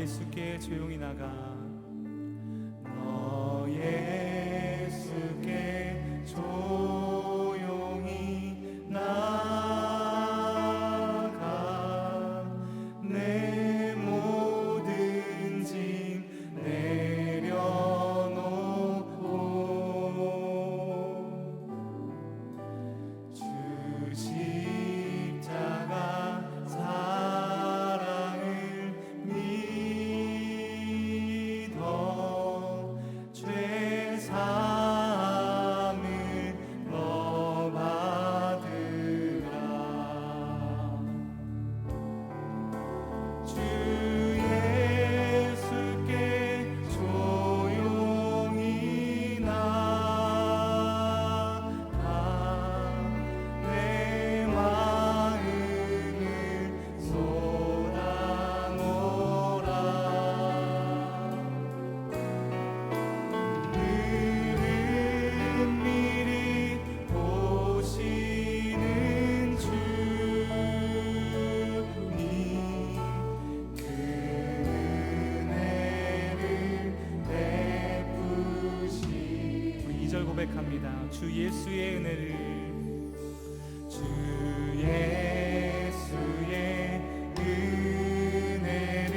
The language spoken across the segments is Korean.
예수께 조용히 나가. 너 예수께 조용히 나가. 내 모든 짐 내려놓고 주 십자가 사랑을 믿어 죄 사함을 너 받으라. 주 예수께 조용히 나가. 내 마음을 쏟아놓으라. 늘은 미리 보시는 주님, 그 은혜를 베푸시. 우리 2절 고백합니다. 주 예수의 은혜를. 주 예수의 은혜를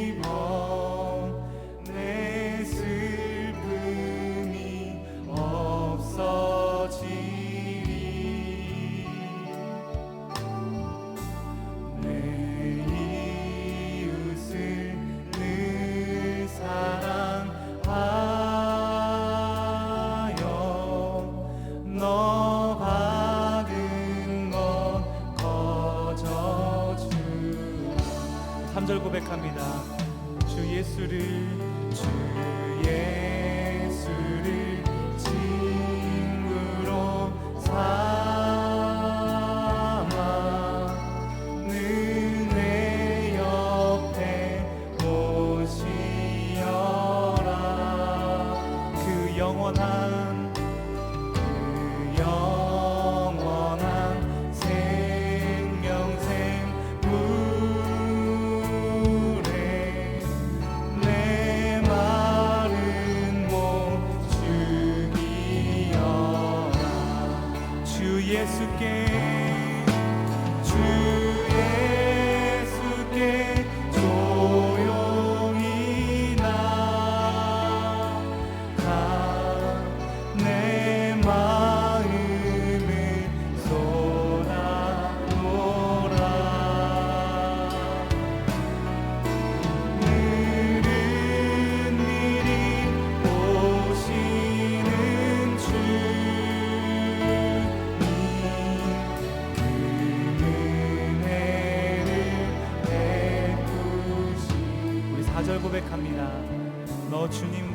입어 내 슬픔이 없어지리. 내 이웃을 늘 사랑하여 너 받은 것 거저주라. 3절 고백합니다. 주 예수를 친구로 삼아 늘 내 옆에 오시어라. 그 영원한 생명샘 물에 내 마른 몸 죽이어라. 주 예수께 조용히 나가. 내 마음을 쏟아놓으라. 늘은 미리 보시는 주님, 그 은혜를 베푸시. 우리 4절 고백합니다. 너 주님과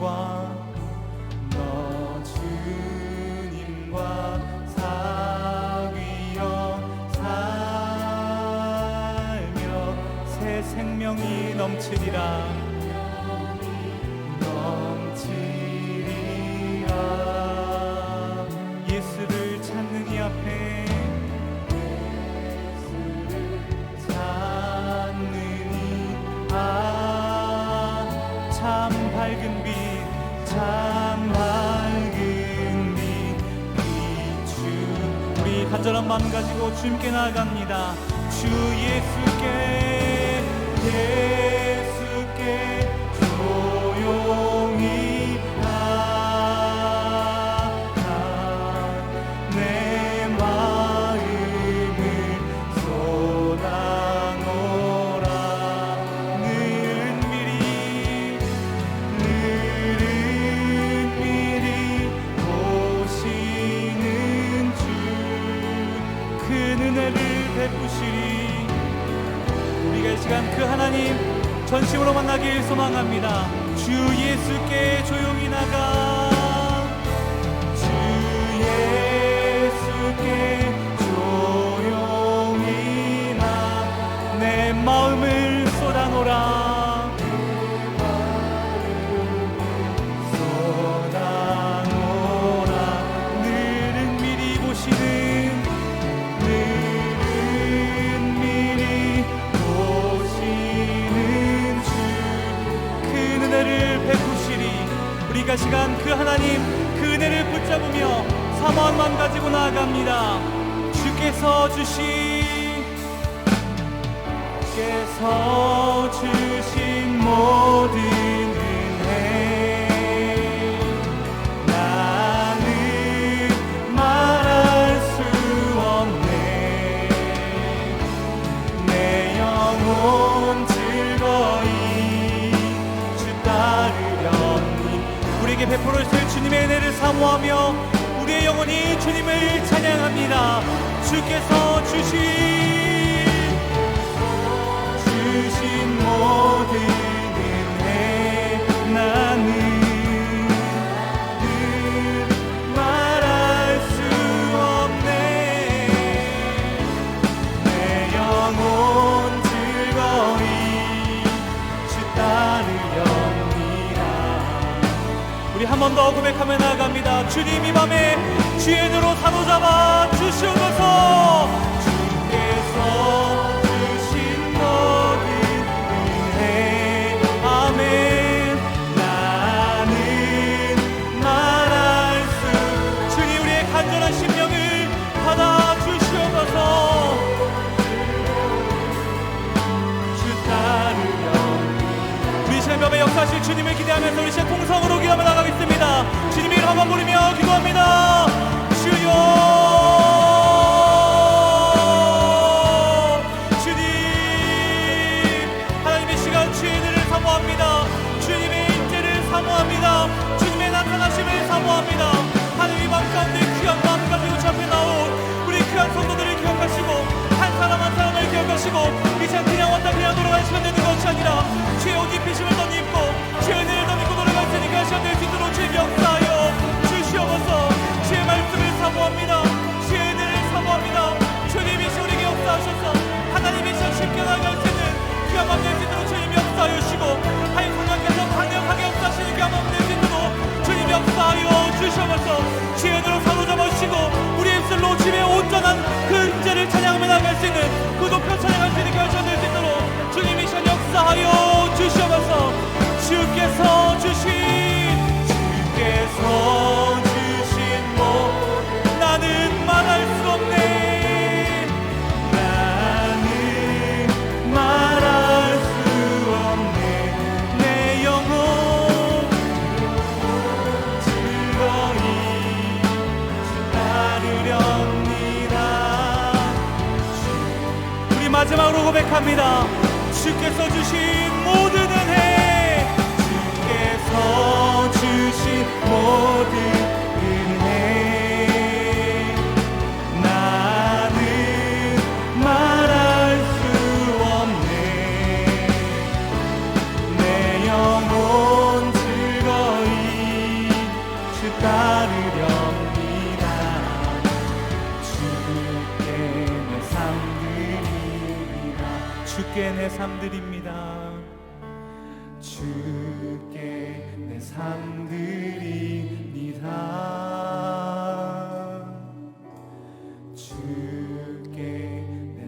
사귀어 살며 새 생명이 넘치리라. 예수를 찾는 이 앞에 참 밝은 빛 비추. 우리 간절한 마음 가지고 주님께 나아갑니다. 주 예수께 조용히 나가. 내 마음을 쏟아놓으라. 늘은 미리 보시는 주, 그 은혜를 베푸시리. 우리가 이 시간 그 하나님 전심으로 만나길 소망합니다. 주 예수께 조용히 나가. 주 예수께 조용히 나가. 내 마음을 쏟아놓으라. 늘은 미리 보시는 늘은 미리 우리가 시간 그 하나님 그 은혜를 붙잡으며 사모한 마음 가지고 나아갑니다. 주께서 주신 모든 은혜 나는 말할 수 없네. 내 영혼 즐거이 주 따르려니. 우리에게 베풀어 주실 주님의 은혜를 사모하며 우리의 영혼이 주님을 찬양합니다. 주께서 주신 모든 은혜 나는 늘 말할 수 없네. 내 영혼 즐거이 주 따르렵니다. 우리 한 번 더 고백하며 나아갑니다. 주님 이 밤에 주의 눈으로 사로잡아 주시옵소서. 주께서 주신 모든 은혜 아멘. 나는 말할 수. 주님 우리의 간절한 심령을 받아 주시옵소서. 주 따르려. 우리 시간 밤에 역사하실 주님을 기대하면서 우리 시간 통성으로 기도하며 나가겠습니다. 주님의 이름 한번 부르며 기도합니다. 주여 주님, 하나님의 시간 주의 은혜를 사모합니다. 주님의 인재를 사모합니다. 주님의 나타나심을 사모합니다. 하나님 이 밤 가운데 귀한 마음 가지고 주 앞에 나온 우리 귀한 성도들을 기억하시고 한 사람 한 사람을 기억하시고 이 시간 그냥 왔다 그냥 돌아가는 시간 되는 것이 아니라 주의 옷 입히심을 덧입고 주의 은혜를 덧입고 돌아갈 테니까 시간 될 수 있도록 주의 역사하여 주시옵소서. 주의 말씀을 사모합니다. 주의 은혜를 사모합니다. 주님이 우리에게 역사하셔서 하나님의 시간 쉽게 나아갈 수 있는 귀한 마음 될 수 있도록 주님 역사하여 주시고 하나님 성령께서 강력하게 역사하시는 귀한 마음 될 수 있도록 주님 역사하여 주시옵소서. 주의 은혜로 사로잡아 주시고 우리의 입술로 주님의 온전한 그 인재를 찬양하며 나아갈 수 있는 그 높여 찬양할 수 있는 결정 될 수 있도록 주님이 시간 역사하여 주시옵소서. 주께서 주신 모 나는 말할 수 없네. 나는 말할 수 없네. 내 영혼 즐거이 따르렵니다. 우리 마지막으로 고백합니다. 주께서 주신 모든 은혜, 주께서 주신 모든 은혜 나는 말할 수 없네. 내 영혼 즐거이 주 따르렵니다. 주께 내 삶들입니다. 주께 내 삶들입니다. 주께 내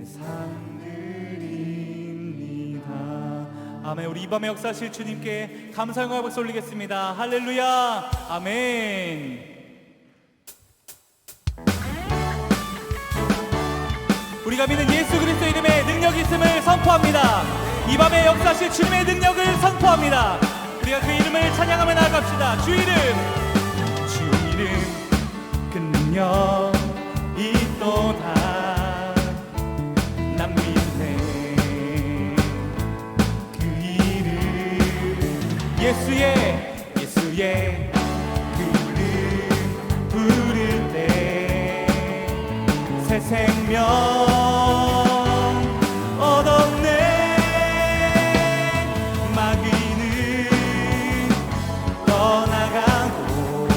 삶들입니다. 아멘. 우리 이 밤에 역사하실 주님께 감사의 박수 올리겠습니다. 할렐루야. 아멘. 우리가 믿는 예수 그리스도 이름에 능력이 있음을 선포합니다. 이 밤에 역사하실 주님의 능력을 선포합니다. 우리가 그 이름을 찬양하며 나아갑시다. 주 이름 그 능력 있도다. 난 믿네 그 이름 예수의 그 이름 부를 때 새 생명 얻었네. 마귀는 떠나가고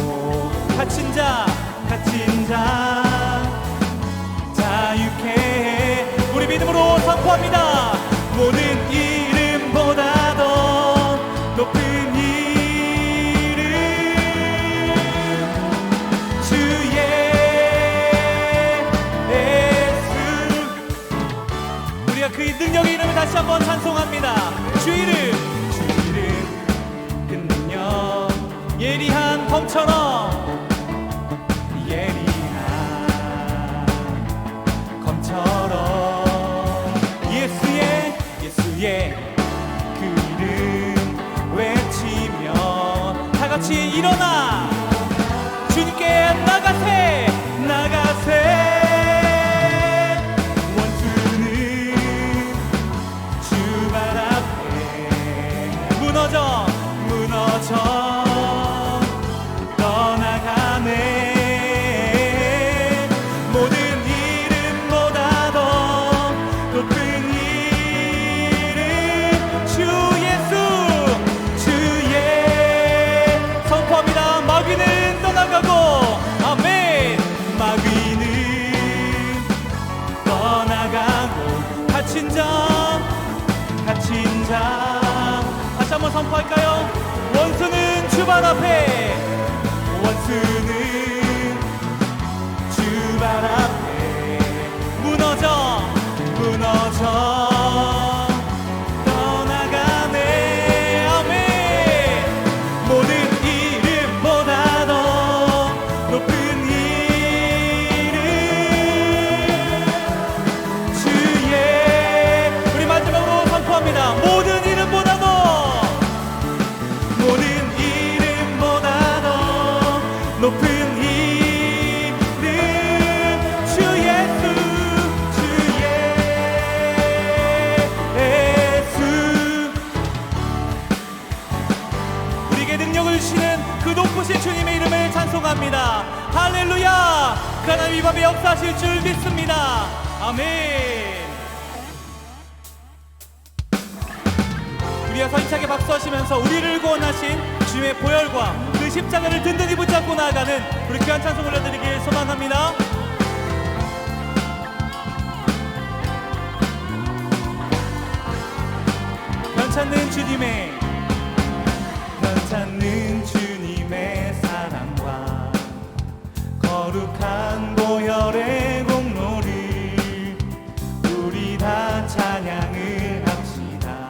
갇힌 자 자유케 해. 우리 믿음으로 선포합니다. 모든 이름보다 더 높은 이름 주의 예수 검처럼 예리한 검처럼 예수의 그 이름 외치며 다 같이 일어나 주님께 나가세 원수는 주 발 앞에 무너져 떠나가네. 모든 이름보다 더 높은 이름 주 예수 주의 선포합니다. 마귀는 떠나가고 아멘. 마귀는 떠나가고 갇힌 자 다시 한번 선포할까요? 원수는 주발 앞에 주 발 앞에 무너져 떠나가네. 아멘. 모든 이름보다 더 높은 이름 주의 우리 마지막으로 선포합니다. 모든 이름보다도 높은 이름 주 예수 우리에게 능력을 주시는 그 높으신 주님의 이름을 찬송합니다. 할렐루야. 그 하나님 이 밤에 역사하실 줄 믿습니다. 아멘. 우리가 힘차게 박수하시면서 우리를 구원하신 주님의 보혈과 그 십자가를 든든히 붙잡고 나아가는 우리 귀한 찬송 올려드리길 소망합니다. 변찮는 주님의 사랑과 거룩한 보혈의 공로를 우리 다 찬양을 합시다.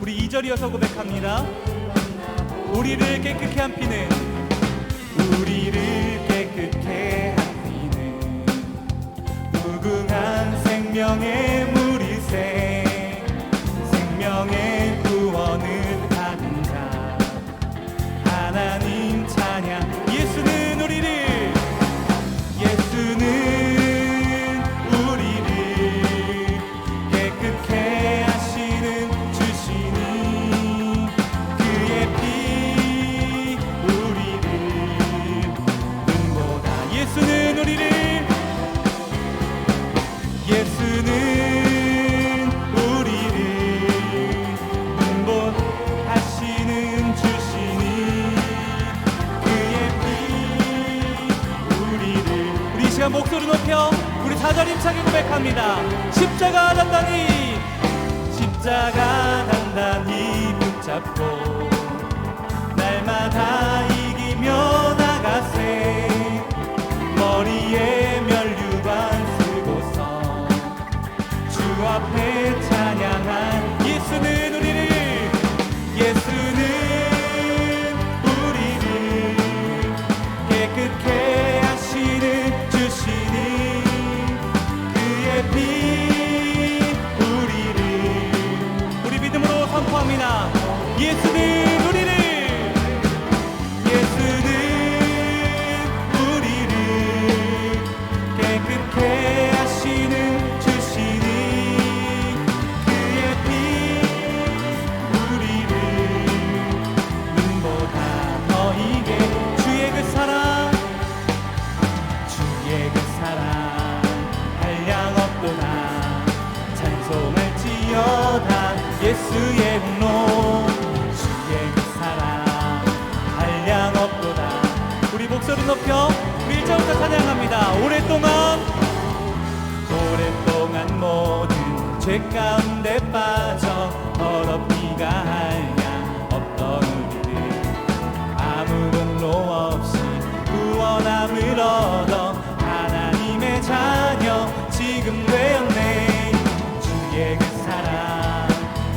우리 2절이어서 고백합니다. 우리를 깨끗게 한 피는 무궁한 생명의 물이새 생명의 구원을 받은 자 하나님 찬양. 예수는 우리를 깨끗게 하시는 주시니 그의 피 우리를 눈보다 예수는 우리를 눈보하시는 주시니 그의 피 우리를. 우리 이 시간 목소리 높여 우리 4절 힘차게 고백합니다. 십자가 단단히 붙잡고 날마다 이기며 나가세. 머리에 면류관 쓰고서 주 앞에 찬양한 예수는 우리를 깨끗게 하시는 주시니 그의 피 우리를. 우리 믿음으로 선포합니다. 예수는 우리를 깨끗게 하시는 주시니 그의 피 우리를 눈보다 더 이게 주의 그 사랑 한량 없도다. 찬송할지어다 예수의 공로. 주의 그 사랑 한량 없도다. 우리 목소리 높여 우리 1절부터 찬양합니다. 오랫동안 모든 죄 가운데 빠져 더럽기가 한량 없던 우리를 아무 공로 없이 구원함을 얻어 하나님의 자녀 지금 되었네. 주의 그 사랑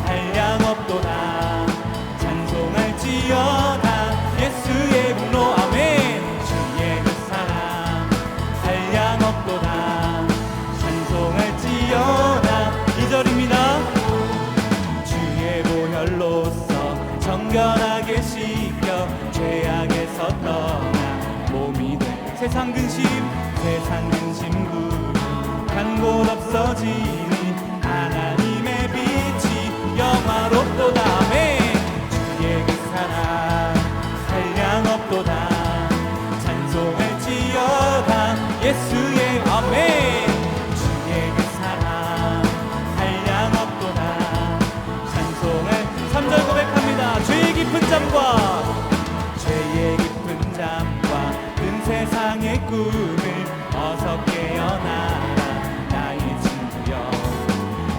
한량 없도다. 찬송할지어다 예수의 공로. 아멘. 세상 근심 구름 간 곳 없어지니 하나님의 빛이 영화롭도다. 아멘. 주의 그 사랑 한량 없도다. 찬송할지어다 예수의 아멘. 주의 그 사랑 한량 없도다. 찬송할 3절 고백합니다. 죄의 깊은 잠과 큰 세상의 꿈을 어서 깨어나라 나의 친구여.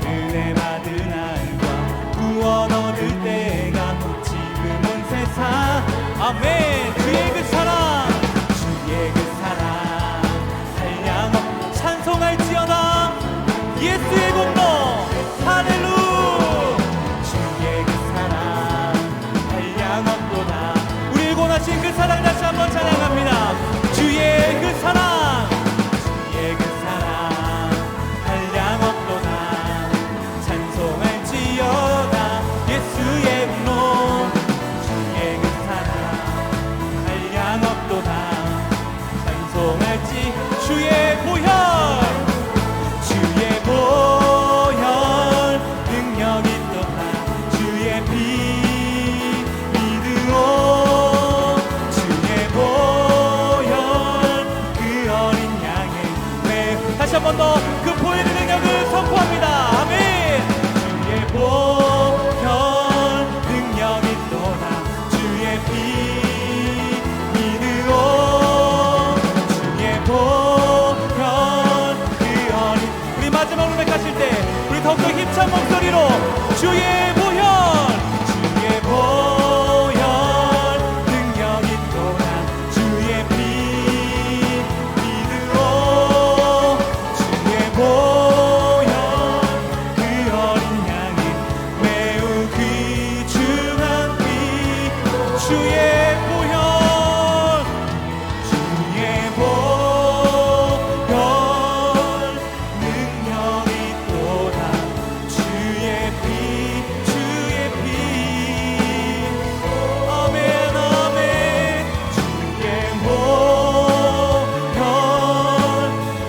은혜 받은 날과 구원 얻을 때가 지금은 세상. 아멘. 주의 그 사랑 한량없 찬송할지어다 예수의 공로. 할렐루. 주의 그 사랑 한량없도다. 우리를 권하신 그 사랑 다시 한번 찬양합니다. 주의 그 사랑 한량없도다. 찬송할지어다 예수의 공로. 주의 그 사랑 한량없도다. 찬송할지 주의 보혈 능력 있도다. 주의 피 믿으오. 주의 보혈 그 어린 양의 매. 다시 한 번 더 그 보혈의 능력을 선포합니다. 아멘. 주의 보혈 능력 있도다. 주의 피 믿으오. 주의 보혈 그 어린. 우리 마지막으로 고백하실 때 우리 더욱더 힘찬 목소리로 주의 보혈 능력 있도다. 주의 피 믿으오. 주의 보혈 그 어린 양이 매우 귀중한 피. 주의 보혈 능력 있도다. 주의 피 아멘 아멘. 주의 보혈.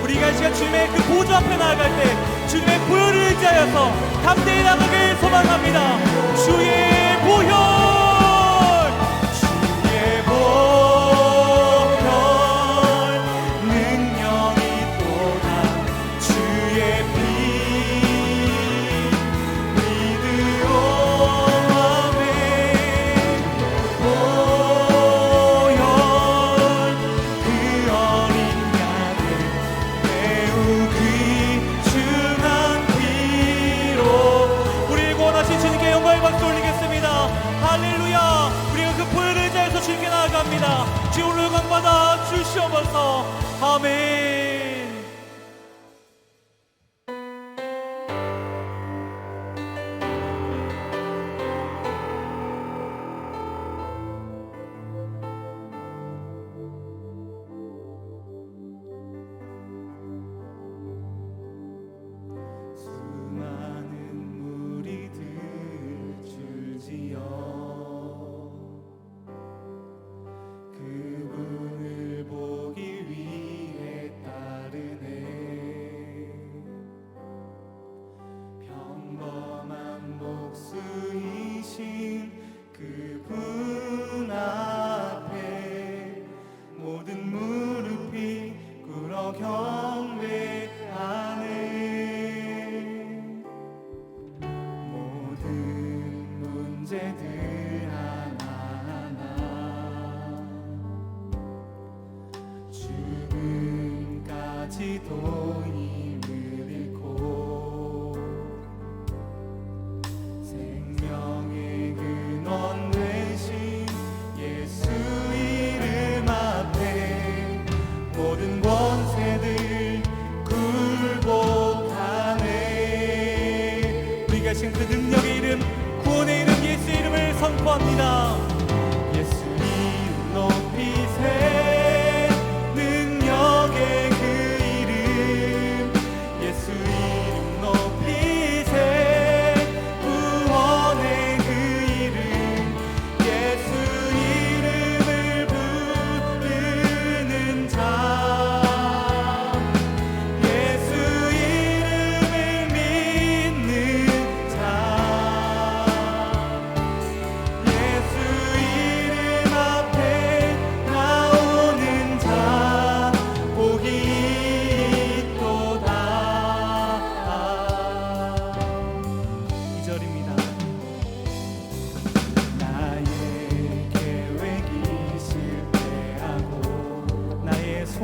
우리가 이 시간 주님의 그 보좌 앞에 나아갈 때 주님의 보혈을 의지하여서 담대히 나가길 소망합니다. 주의 보혈 능력 있도다. 주의 피 믿으오. 아멘. 보혈 그 어린 양의 매우 귀중한 피로. 우리를 구원하신 주님께 영광의 박수 올리겠습니다. 할렐루야. 우리가 그 보혈을 의지해서 주님께 나아갑니다. 주의 영광 받아 주시옵소서. 아멘. 수많은 무리들 줄지어 그분을 보기 위해 따르네. 평범한 목수이신 그분 앞에 모든 무릎이 꿇어 경배하네. 모든 문제들 하나하나 죽음까지도 힘을 잃고 생명의 근원 되신 예수 이름 앞에 모든 권세들 굴복하네. 우리가 지금 그 능력의 이름, 구원의 이름, 예수 이름을 선포합니다. 예수 이름 높이세. 능력의 그 이름, 예수 이름 높이세. 구원의 그 이름, 예수 이름을 부르는 자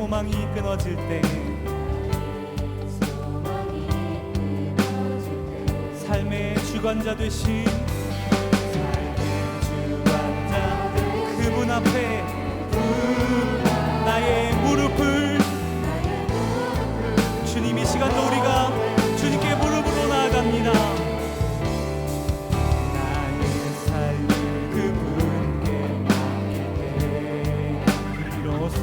소망이 끊어질 때 삶의 주관자 되신 그분 앞에 나의 무릎을 주님 이 시간도 우리가 주님께 무릎으로 나아갑니다. 나의 삶을 그분께 맡기게 비로소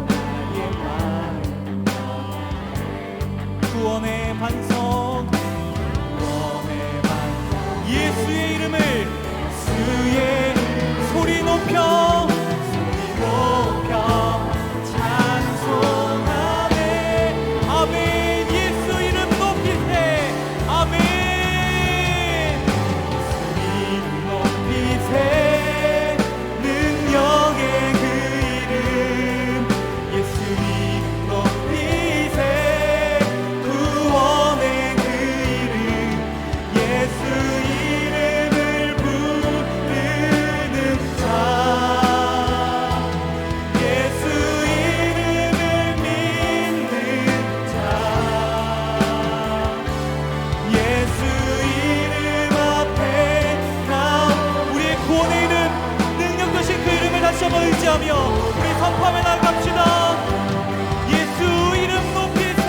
나의 마음 구원의 반석 예수의 이름을 주의 소리 높여 찬송하네. 아멘. 예수 이름 높이세. 아멘. 예수 이름 높이세. 능력의 그 이름 예수 이름 높이세. 구원의 그 이름 예수 이름을 부르는 자 예수 이름을 믿는 자 예수 이름 앞에 나 우리의 구원의 이름 능력 되신 그 이름을 다시 한번 의지하며 우리 선포하며 나아갑시다. 예수 이름 높이세.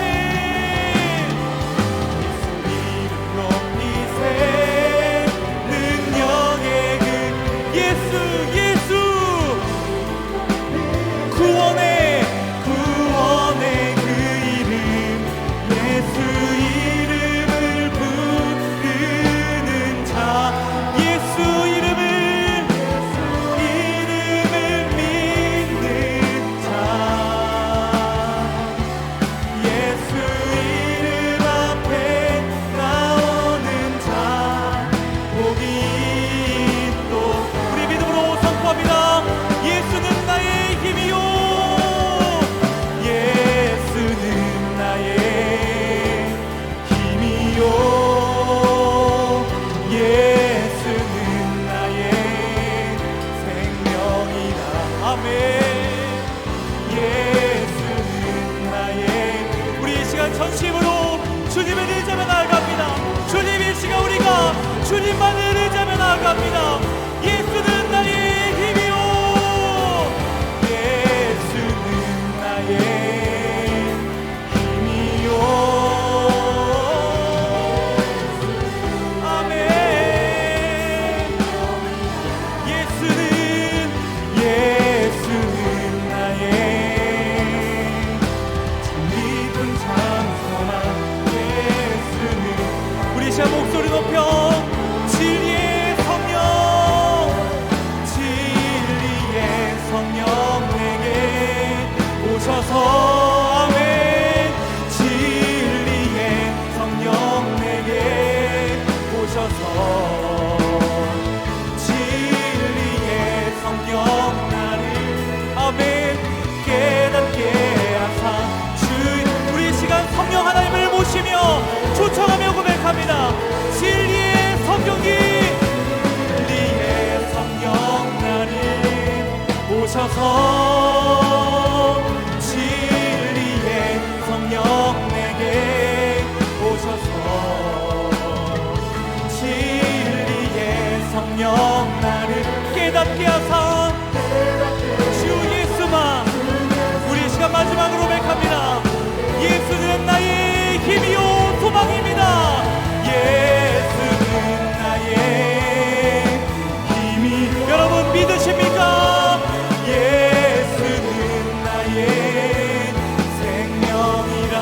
구원의 그 이름 예수 이름을 부르는 자 예수 이름을 믿는 자 예수 이름 앞에 나오는 자 복이 또 우리 믿음으로 선포합니다. 예수는 나의 힘이요 예수는 나의 힘이요 예수는 나의 생명이라. 아멘. 예수는 나의 우리 이 시간 전심으로 주님을 의지하며 나아갑니다. 주님 이 시간 우리가 주님만을 의지하며 나아갑니다. 예수는 나의 힘이요 예수는 나의 힘이요. 아멘. 예수는 나의 참 깊은 찬송한 예수는 우리 시간 목소리 높여 진리의 성령 내게 오셔서 아멘. 진리의 성령 내게 오셔서 진리의 성령 나를 아멘 깨닫게 하사 주인 우리 시간 성령 하나님을 모시며 초청하며 고백합니다. 진리의 성령이 진리의 성령 나를 오셔서 진리의 성령 내게 오셔서 진리의 성령 나를 깨닫게 하사 주 예수만 우리 시간 마지막으로 고백합니다. 예수는 나의 힘이요 소망입니다. 예수는 나의 힘이 여러분 믿으십니까? 예수는 나의 생명이라.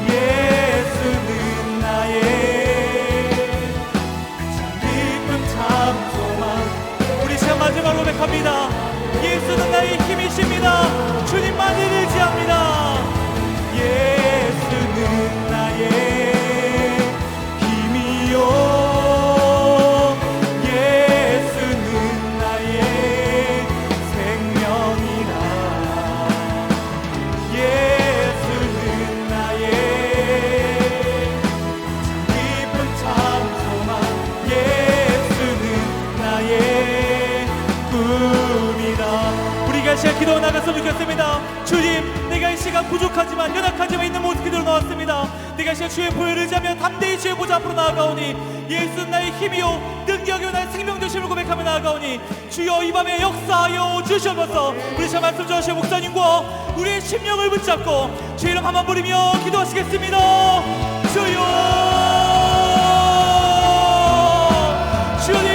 예수는 나의 참 깊은 참 소망 나갔으면 좋겠습니다. 주님, 내가 이 시간 부족하지만 연약하지만 있는 모습 그대로 나왔습니다. 내가 이 시간 주의 보혈을 의지하며 담대히 주의 보좌 앞으로 나아가오니 예수는 나의 힘이요 능력이요 나의 생명 되심을 고백하며 나아가오니 주여 이 밤에 역사하여 주시옵소서. 우리 참 말씀 전하신 목사님과 우리의 심령을 붙잡고 주의 이름 한번 부르며 기도하시겠습니다. 주여 주님,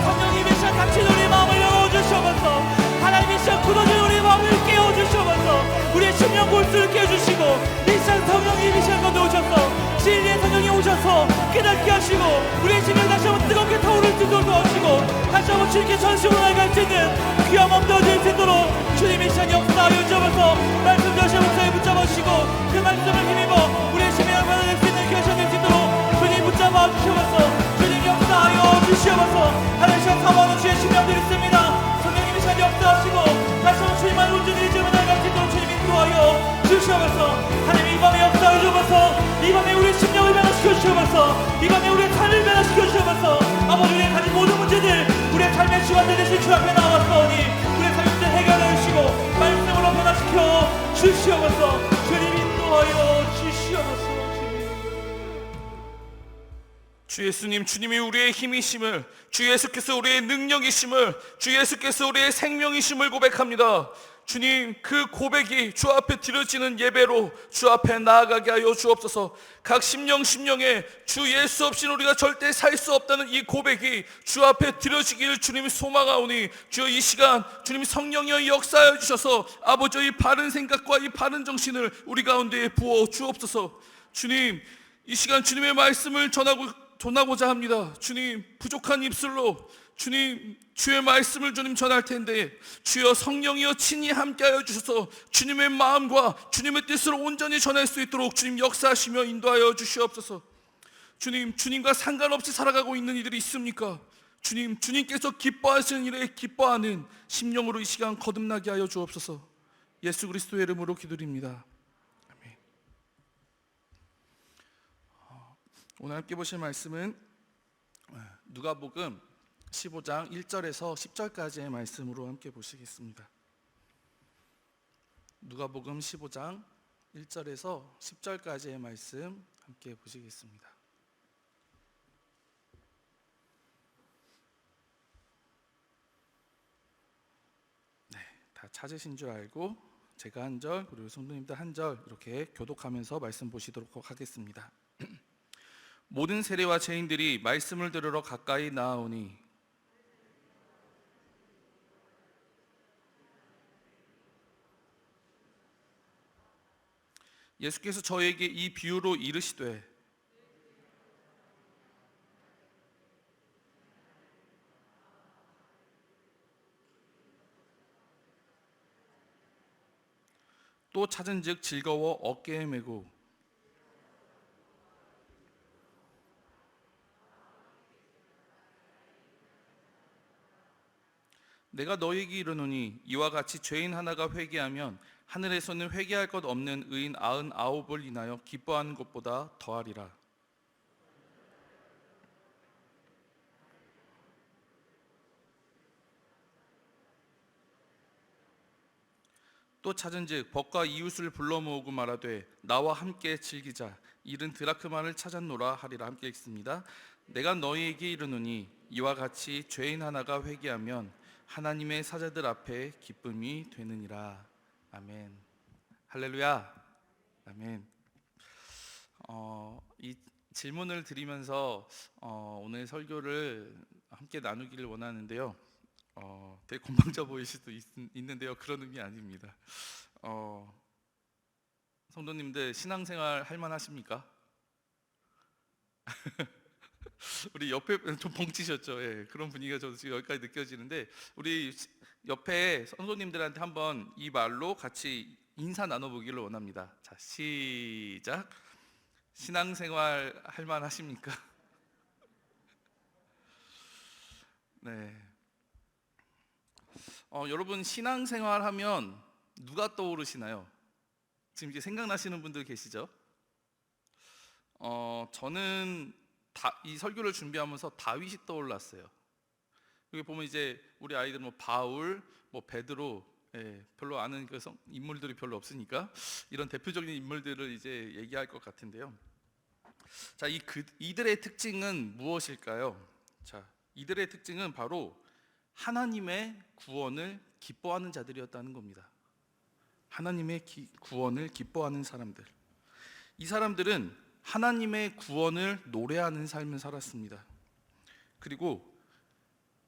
성령님의 시간 당신 우리의 마음을 열어주시옵소서. 하나님의 시간 굳어진 우리의 마음을 깨워주시옵소서. 우리의 심령 골수를 깨워주시고 이 시간 성령님이 이 시간 가운데 오셔서 진리의 성령이 오셔서 깨닫게 하시고 우리의 심령 다시 한번 뜨겁게 타오를 수 있도록 도와주시고 다시 한번 주님께 전심으로 나아갈 수 있는 귀한 몸 되어질 수 있도록 주님의 시간 역사하여 주옵소서. 말씀 전하신 목사님 붙잡아주시고 그 말씀을 힘입어 우리의 심령을 받아낼 수 있는 귀한 시간 될 수 있도록 주님 붙잡아 주시옵소서. 주님 역사하여 주시옵소서. 하나님 시간 사모하는 주의 심령들이 있습니다. 성령님이 시간 역사하시고 다시 한번 주님만 온전히 이름을 나아갈 수 있도록 주님 인도하여 주시옵소서. 하나님 이 밤에 역사하여 주옵소서. 이 밤에 우리의 심령을 변화시켜 주시옵소서. 이 밤에 우리의 삶을 변화시켜 주시옵소서. 아버지 우리의 가진 모든 문제들 우리의 삶의 주관들 대신 주 앞에 나왔사오니 우리의 삶의 문제 해결하여 주시고 말씀으로 변화시켜 주시옵소서. 주님 인도하여 주시옵소서. 주 예수님, 주님이 우리의 힘이심을, 주 예수께서 우리의 능력이심을, 주 예수께서 우리의 생명이심을 고백합니다. 주님, 그 고백이 주 앞에 드려지는 예배로 주 앞에 나아가게 하여 주옵소서. 각 심령에 주 예수 없이는 우리가 절대 살 수 없다는 이 고백이 주 앞에 드려지기를 주님이 소망하오니 주여 이 시간 주님 성령이여 역사하여 주셔서 아버지의 이 바른 생각과 이 바른 정신을 우리 가운데에 부어 주옵소서. 주님, 이 시간 주님의 말씀을 전하고자 합니다. 주님, 부족한 입술로 주님 주의 말씀을 주님 전할 텐데 주여 성령이여 친히 함께하여 주셔서 주님의 마음과 주님의 뜻을 온전히 전할 수 있도록 주님 역사하시며 인도하여 주시옵소서. 주님, 주님과 상관없이 살아가고 있는 이들이 있습니까? 주님, 주님께서 기뻐하시는 일에 기뻐하는 심령으로 이 시간 거듭나게 하여 주옵소서. 예수 그리스도의 이름으로 기도드립니다. 아멘. 오늘 함께 보실 말씀은 누가복음 15장 1절에서 10절까지의 말씀으로 함께 보시겠습니다. 누가복음 15장 1절에서 10절까지의 말씀 함께 보시겠습니다. 네, 다 찾으신 줄 알고 제가 한 절 그리고 성도님들 한 절 이렇게 교독하면서 말씀 보시도록 하겠습니다. 모든 세리와 죄인들이 말씀을 들으러 가까이 나아오니 예수께서 저에게 이 비유로 이르시되 또 찾은즉 즐거워 어깨에 메고 내가 너희에게 이르노니 이와 같이 죄인 하나가 회개하면 하늘에서는 회개할 것 없는 의인 99을 인하여 기뻐하는 것보다 더하리라. 또 찾은즉 벗과 이웃을 불러 모으고 말하되 나와 함께 즐기자 이른 드라크마를 찾았노라 하리라. 함께 읽습니다. 내가 너희에게 이르노니 이와 같이 죄인 하나가 회개하면 하나님의 사자들 앞에 기쁨이 되느니라. 아멘. 할렐루야. 아멘. 이 질문을 드리면서 오늘 설교를 함께 나누기를 원하는데요. 되게 건방져 보일 수도 있는데요. 그런 의미 아닙니다. 성도님들 신앙생활 할 만하십니까? 우리 옆에 좀 벙치셨죠? 예, 그런 분위기가 저도 지금 여기까지 느껴지는데 우리 옆에 성도님들한테 한번 이 말로 같이 인사 나눠보기를 원합니다. 자, 시작. 신앙생활 할 만하십니까? 네. 여러분 신앙생활 하면 누가 떠오르시나요? 지금 이제 생각나시는 분들 계시죠? 저는 이 설교를 준비하면서 다윗이 떠올랐어요. 여기 보면 이제 우리 아이들 뭐 바울, 뭐 베드로, 별로 아는 그 인물들이 별로 없으니까 이런 대표적인 인물들을 이제 얘기할 것 같은데요. 자, 이들의 특징은 무엇일까요? 자, 이들의 특징은 바로 하나님의 구원을 기뻐하는 자들이었다는 겁니다. 하나님의 구원을 기뻐하는 사람들. 이 사람들은 하나님의 구원을 노래하는 삶을 살았습니다. 그리고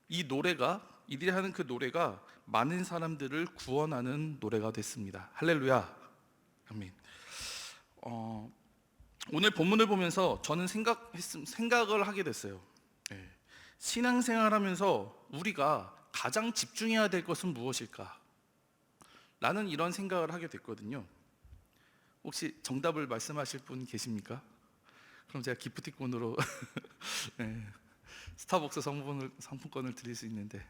이들이 하는 그 노래가 많은 사람들을 구원하는 노래가 됐습니다. 할렐루야. 아멘. 오늘 본문을 보면서 저는 생각을 하게 됐어요. 신앙생활하면서 우리가 가장 집중해야 될 것은 무엇일까? 라는 이런 생각을 하게 됐거든요. 혹시 정답을 말씀하실 분 계십니까? 그럼 제가 기프티콘으로 스타벅스 상품권을 드릴 수 있는데,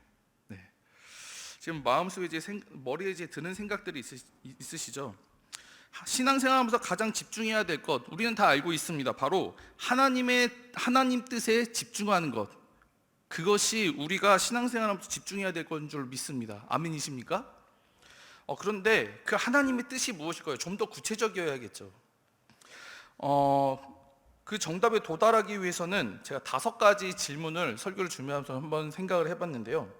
지금 마음속에 머리에 이제 드는 생각들이 있으시죠? 신앙생활하면서 가장 집중해야 될 것, 우리는 다 알고 있습니다. 바로 하나님 뜻에 집중하는 것. 그것이 우리가 신앙생활하면서 집중해야 될 것인 줄 믿습니다. 아멘이십니까? 그런데 그 하나님의 뜻이 무엇일까요? 좀 더 구체적이어야겠죠. 그 정답에 도달하기 위해서는 제가 5가지 질문을 설교를 준비하면서 한번 생각을 해봤는데요.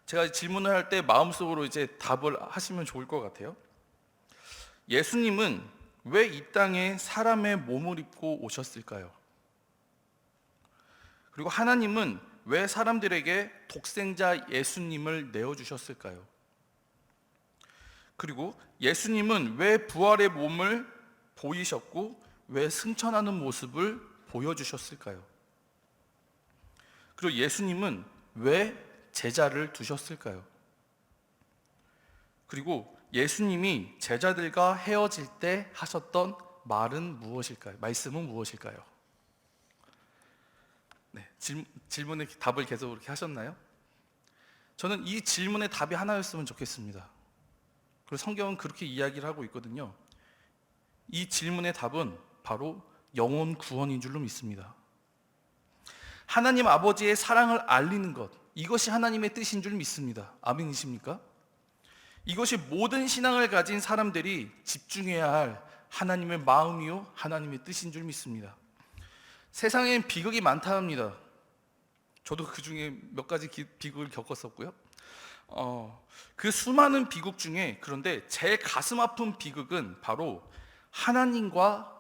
제가 질문을 할 때 마음속으로 이제 답을 하시면 좋을 것 같아요. 예수님은 왜 이 땅에 사람의 몸을 입고 오셨을까요? 그리고 하나님은 왜 사람들에게 독생자 예수님을 내어주셨을까요? 그리고 예수님은 왜 부활의 몸을 보이셨고 왜 승천하는 모습을 보여주셨을까요? 그리고 예수님은 왜 제자를 두셨을까요? 그리고 예수님이 제자들과 헤어질 때 하셨던 말은 무엇일까요? 말씀은 무엇일까요? 질문의 답을 계속 그렇게 하셨나요? 저는 이 질문의 답이 하나였으면 좋겠습니다. 그리고 성경은 그렇게 이야기를 하고 있거든요. 이 질문의 답은 바로 영혼 구원인 줄로 믿습니다. 하나님 아버지의 사랑을 알리는 것, 이것이 하나님의 뜻인 줄 믿습니다. 아멘이십니까? 이것이 모든 신앙을 가진 사람들이 집중해야 할 하나님의 마음이요 하나님의 뜻인 줄 믿습니다. 세상엔 비극이 많다 합니다. 저도 그 중에 몇 가지 비극을 겪었었고요. 그 수많은 비극 중에 그런데 제일 가슴 아픈 비극은 바로 하나님과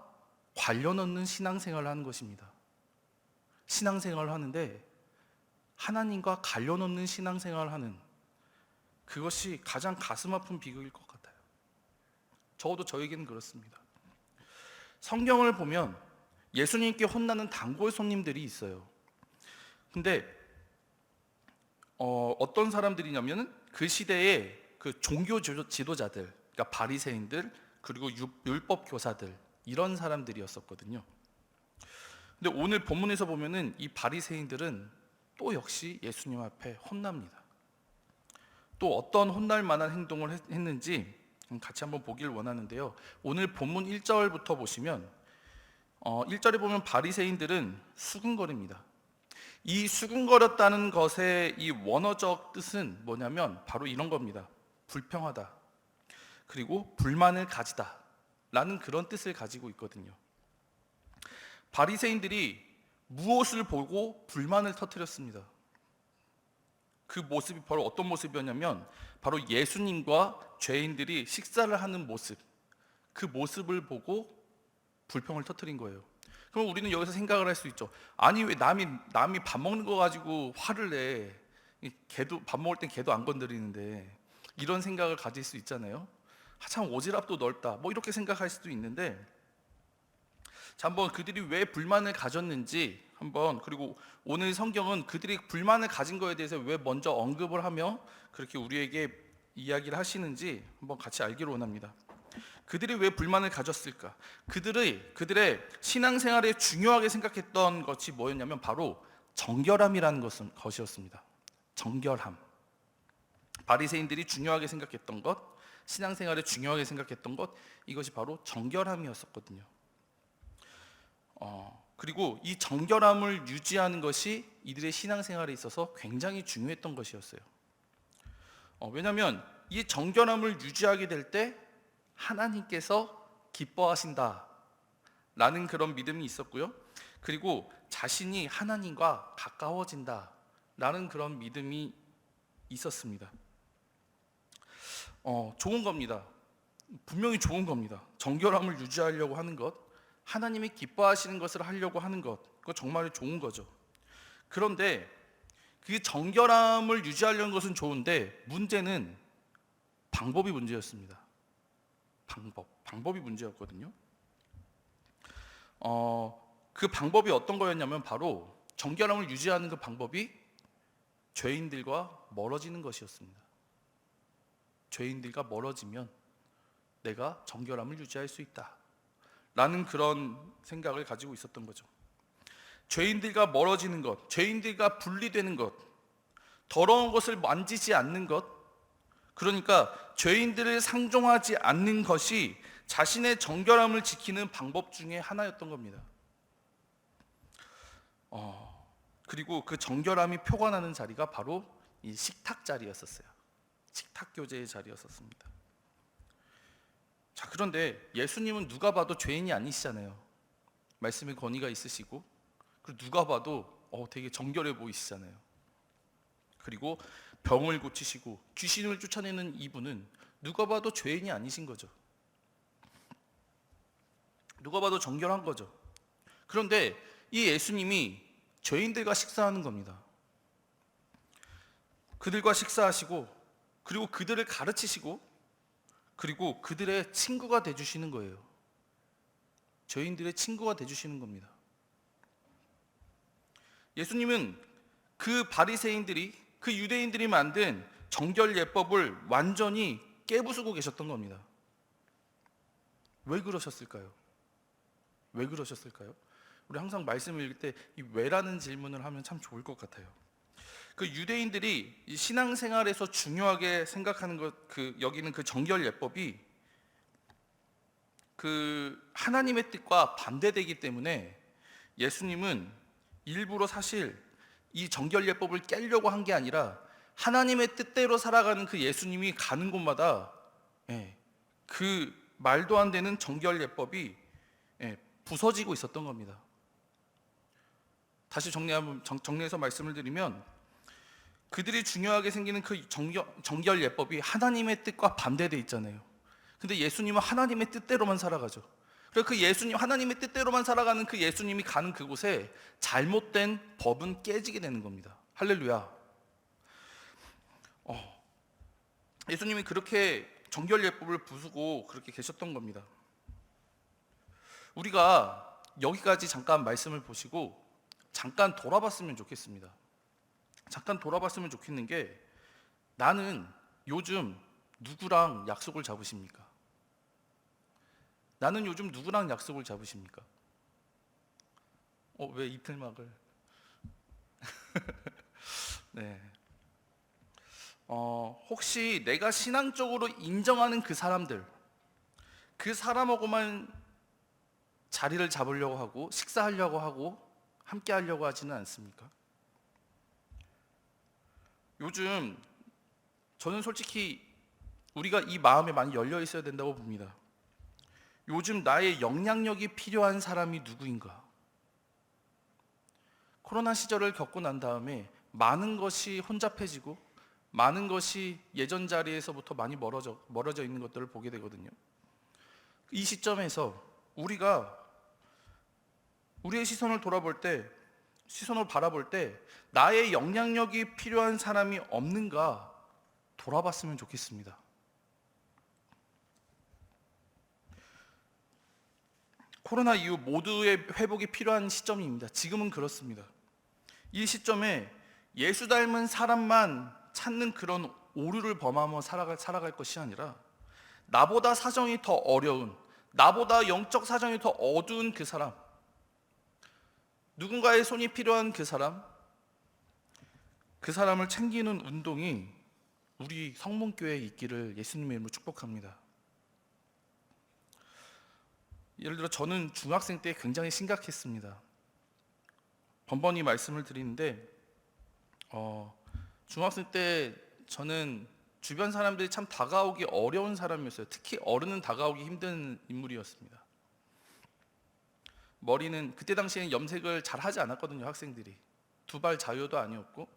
관련 없는 신앙생활을 하는 것입니다. 신앙생활을 하는데 하나님과 관련 없는 신앙생활을 하는, 그것이 가장 가슴 아픈 비극일 것 같아요. 적어도 저에게는 그렇습니다. 성경을 보면 예수님께 혼나는 단골 손님들이 있어요. 근데 어떤 사람들이냐면은 그 시대의 그 종교 지도자들, 그러니까 바리새인들, 그리고 율법 교사들, 이런 사람들이었었거든요. 근데 오늘 본문에서 보면은 이 바리새인들은 또 역시 예수님 앞에 혼납니다. 또 어떤 혼날 만한 행동을 했는지 같이 한번 보길 원하는데요. 오늘 본문 1절부터 보시면 1절에 보면 바리새인들은 수군거립니다. 이 수군거렸다는 것의 이 원어적 뜻은 뭐냐면 바로 이런 겁니다. 불평하다, 그리고 불만을 가지다 라는 그런 뜻을 가지고 있거든요. 바리새인들이 무엇을 보고 불만을 터뜨렸습니다. 그 모습이 바로 어떤 모습이었냐면 바로 예수님과 죄인들이 식사를 하는 모습, 그 모습을 보고 불평을 터뜨린 거예요. 그럼 우리는 여기서 생각을 할 수 있죠. 아니 왜 남이 밥 먹는 거 가지고 화를 내? 걔도 밥 먹을 땐 걔도 안 건드리는데, 이런 생각을 가질 수 있잖아요. 참 오지랖도 넓다, 뭐 이렇게 생각할 수도 있는데, 자, 한번 그들이 왜 불만을 가졌는지 한번, 그리고 오늘 성경은 그들이 불만을 가진 거에 대해서 왜 먼저 언급을 하며 그렇게 우리에게 이야기를 하시는지 한번 같이 알기를 원합니다. 그들이 왜 불만을 가졌을까? 그들의 신앙생활에 중요하게 생각했던 것이 뭐였냐면 바로 정결함이라는 것이었습니다. 정결함. 바리새인들이 중요하게 생각했던 것, 신앙생활에 중요하게 생각했던 것, 이것이 바로 정결함이었었거든요. 그리고 이 정결함을 유지하는 것이 이들의 신앙생활에 있어서 굉장히 중요했던 것이었어요. 왜냐하면 이 정결함을 유지하게 될 때 하나님께서 기뻐하신다 라는 그런 믿음이 있었고요. 그리고 자신이 하나님과 가까워진다 라는 그런 믿음이 있었습니다. 좋은 겁니다. 분명히 좋은 겁니다. 정결함을 유지하려고 하는 것, 하나님이 기뻐하시는 것을 하려고 하는 것, 그거 정말 좋은 거죠. 그런데 그 정결함을 유지하려는 것은 좋은데 문제는 방법이 문제였습니다. 방법이 문제였거든요. 그 방법이 어떤 거였냐면 바로 정결함을 유지하는 그 방법이 죄인들과 멀어지는 것이었습니다. 죄인들과 멀어지면 내가 정결함을 유지할 수 있다 라는 그런 생각을 가지고 있었던 거죠. 죄인들과 멀어지는 것, 죄인들과 분리되는 것, 더러운 것을 만지지 않는 것, 그러니까 죄인들을 상종하지 않는 것이 자신의 정결함을 지키는 방법 중에 하나였던 겁니다. 그리고 그 정결함이 표관하는 자리가 바로 이 식탁 자리였었어요. 식탁 교제의 자리였었습니다. 자, 그런데 예수님은 누가 봐도 죄인이 아니시잖아요. 말씀의 권위가 있으시고, 그리고 누가 봐도 되게 정결해 보이시잖아요. 그리고 병을 고치시고 귀신을 쫓아내는 이분은 누가 봐도 죄인이 아니신 거죠. 누가 봐도 정결한 거죠. 그런데 이 예수님이 죄인들과 식사하는 겁니다. 그들과 식사하시고, 그리고 그들을 가르치시고, 그리고 그들의 친구가 되주시는 거예요. 죄인들의 친구가 되주시는 겁니다. 예수님은 그 바리새인들이, 그 유대인들이 만든 정결 예법을 완전히 깨부수고 계셨던 겁니다. 왜 그러셨을까요? 왜 그러셨을까요? 우리 항상 말씀을 읽을 때 이 왜라는 질문을 하면 참 좋을 것 같아요. 그 유대인들이 이 신앙생활에서 중요하게 생각하는 것, 여기는 그 정결 예법이 그 하나님의 뜻과 반대되기 때문에 예수님은 일부러 사실 이 정결 예법을 깨려고 한 게 아니라 하나님의 뜻대로 살아가는 그 예수님이 가는 곳마다 그 말도 안 되는 정결 예법이 부서지고 있었던 겁니다. 다시 정리해서 말씀을 드리면, 그들이 중요하게 생기는 그 정결 예법이 하나님의 뜻과 반대돼 있잖아요. 근데 예수님은 하나님의 뜻대로만 살아가죠. 그래서 그 예수님, 하나님의 뜻대로만 살아가는 그 예수님이 가는 그곳에 잘못된 법은 깨지게 되는 겁니다. 할렐루야. 예수님이 그렇게 정결 예법을 부수고 그렇게 계셨던 겁니다. 우리가 여기까지 잠깐 말씀을 보시고 잠깐 돌아봤으면 좋겠습니다. 잠깐 돌아봤으면 좋겠는 게, 나는 요즘 누구랑 약속을 잡으십니까? 나는 요즘 누구랑 약속을 잡으십니까? 왜 이틀막을? 네. 혹시 내가 신앙적으로 인정하는 그 사람들, 그 사람하고만 자리를 잡으려고 하고 식사하려고 하고 함께 하려고 하지는 않습니까? 요즘 저는 솔직히 우리가 이 마음에 많이 열려 있어야 된다고 봅니다. 요즘 나의 영향력이 필요한 사람이 누구인가? 코로나 시절을 겪고 난 다음에 많은 것이 혼잡해지고 많은 것이 예전 자리에서부터 많이 멀어져 있는 것들을 보게 되거든요. 이 시점에서 우리가 우리의 시선을 바라볼 때 나의 영향력이 필요한 사람이 없는가 돌아봤으면 좋겠습니다. 코로나 이후 모두의 회복이 필요한 시점입니다. 지금은 그렇습니다. 이 시점에 예수 닮은 사람만 찾는 그런 오류를 범하며 살아갈 것이 아니라, 나보다 사정이 더 어려운, 나보다 영적 사정이 더 어두운 그 사람, 누군가의 손이 필요한 그 사람을 챙기는 운동이 우리 성문교회에 있기를 예수님의 이름으로 축복합니다. 예를 들어 저는 중학생 때 굉장히 심각했습니다. 번번이 말씀을 드리는데 중학생 때 저는 주변 사람들이 참 다가오기 어려운 사람이었어요. 특히 어른은 다가오기 힘든 인물이었습니다. 머리는 그때 당시에는 염색을 잘 하지 않았거든요. 학생들이 두발 자유도 아니었고,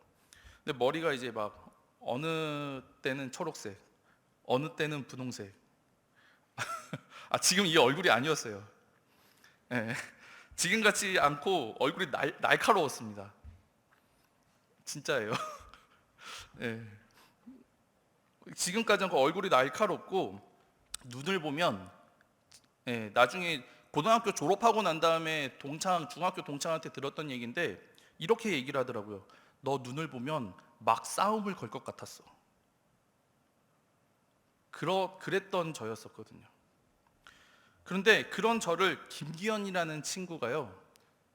근데 머리가 이제 막 어느 때는 초록색, 어느 때는 분홍색. 지금 이 얼굴이 아니었어요. 네. 지금 같지 않고 얼굴이 날카로웠습니다. 진짜예요. 네. 지금까지는 얼굴이 날카롭고, 눈을 보면 나중에 고등학교 졸업하고 난 다음에 중학교 동창한테 들었던 얘기인데 이렇게 얘기를 하더라고요. 너 눈을 보면 막 싸움을 걸 것 같았어. 그랬던 저였었거든요. 그런데 그런 저를 김기현이라는 친구가요,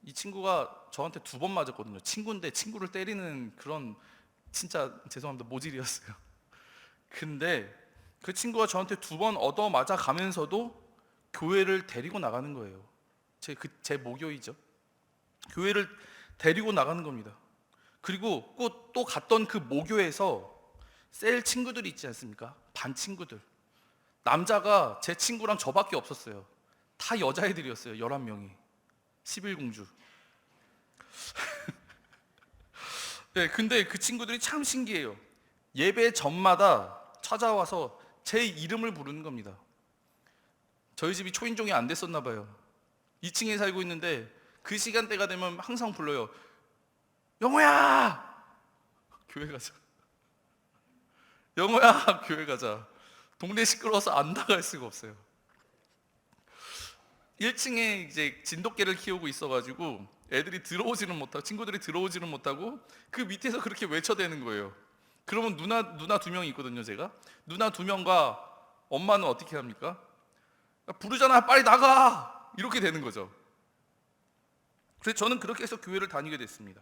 이 친구가 저한테 2번 맞았거든요. 친구인데 친구를 때리는 그런, 진짜 죄송합니다, 모질이었어요. 근데 그 친구가 저한테 2번 얻어 맞아 가면서도 교회를 데리고 나가는 거예요. 제 모교이죠. 교회를 데리고 나가는 겁니다. 그리고 또 갔던 그 모교에서 셀 친구들이 있지 않습니까? 반 친구들. 남자가 제 친구랑 저밖에 없었어요. 다 여자애들이었어요. 11명이. 11공주. 네, 근데 그 친구들이 참 신기해요. 예배 전마다 찾아와서 제 이름을 부르는 겁니다. 저희 집이 초인종이 안 됐었나 봐요. 2층에 살고 있는데 그 시간대가 되면 항상 불러요. 영호야! 교회 가자. 영호야! 교회 가자. 동네 시끄러워서 안 나갈 수가 없어요. 1층에 이제 진돗개를 키우고 있어가지고 애들이 들어오지는 못하고, 친구들이 들어오지는 못하고 그 밑에서 그렇게 외쳐대는 거예요. 그러면 누나 2명이 있거든요. 제가 누나 2명과 엄마는 어떻게 합니까? 부르잖아, 빨리 나가! 이렇게 되는 거죠. 그래서 저는 그렇게 해서 교회를 다니게 됐습니다.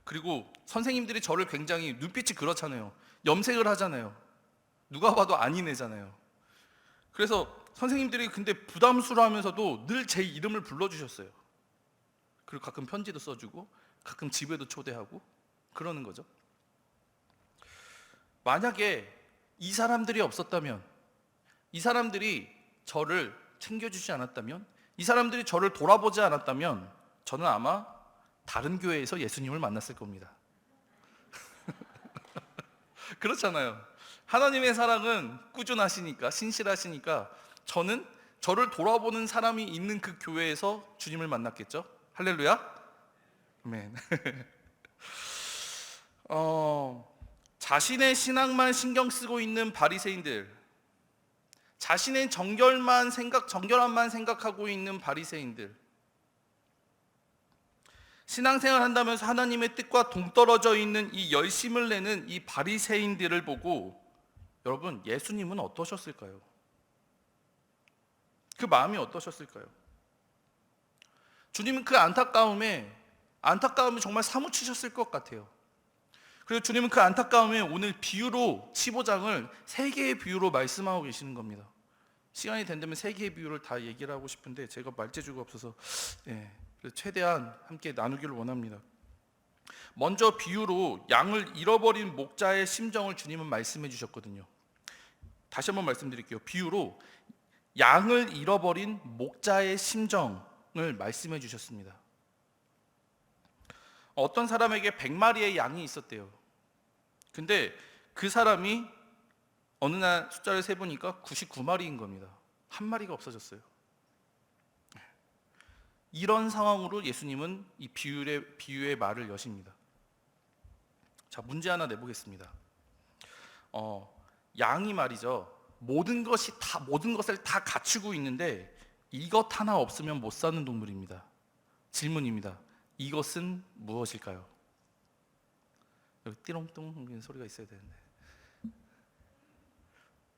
그리고 선생님들이 저를 굉장히, 눈빛이 그렇잖아요. 염색을 하잖아요. 누가 봐도 아닌 애잖아요. 그래서 선생님들이 근데 부담스러워하면서도 늘 제 이름을 불러주셨어요. 그리고 가끔 편지도 써주고 가끔 집에도 초대하고 그러는 거죠. 만약에 이 사람들이 없었다면, 이 사람들이 저를 챙겨주지 않았다면, 이 사람들이 저를 돌아보지 않았다면 저는 아마 다른 교회에서 예수님을 만났을 겁니다. 그렇잖아요. 하나님의 사랑은 꾸준하시니까, 신실하시니까 저는 저를 돌아보는 사람이 있는 그 교회에서 주님을 만났겠죠. 할렐루야. 아멘. 자신의 신앙만 신경 쓰고 있는 바리새인들, 자신의 정결함만 생각하고 있는 바리새인들, 신앙생활 한다면서 하나님의 뜻과 동떨어져 있는 이 열심을 내는 이 바리새인들을 보고 여러분, 예수님은 어떠셨을까요? 그 마음이 어떠셨을까요? 주님은 그 안타까움에 정말 사무치셨을 것 같아요. 그리고 주님은 그 안타까움에 오늘 비유로 15장을 3개의 비유로 말씀하고 계시는 겁니다. 시간이 된다면 3개의 비유를 다 얘기를 하고 싶은데 제가 말재주가 없어서 그래서 최대한 함께 나누기를 원합니다. 먼저 비유로 양을 잃어버린 목자의 심정을 주님은 말씀해 주셨거든요. 다시 한번 말씀드릴게요. 비유로 양을 잃어버린 목자의 심정을 말씀해 주셨습니다. 어떤 사람에게 100마리의 양이 있었대요. 근데 그 사람이 어느 날 숫자를 세보니까 99마리인 겁니다. 한 마리가 없어졌어요. 이런 상황으로 예수님은 이 비유의 말을 여십니다. 자, 문제 하나 내보겠습니다. 양이 말이죠, 모든 것을 다 갖추고 있는데 이것 하나 없으면 못 사는 동물입니다. 질문입니다. 이것은 무엇일까요? 여기 띠롱똥 소리가 있어야 되는데.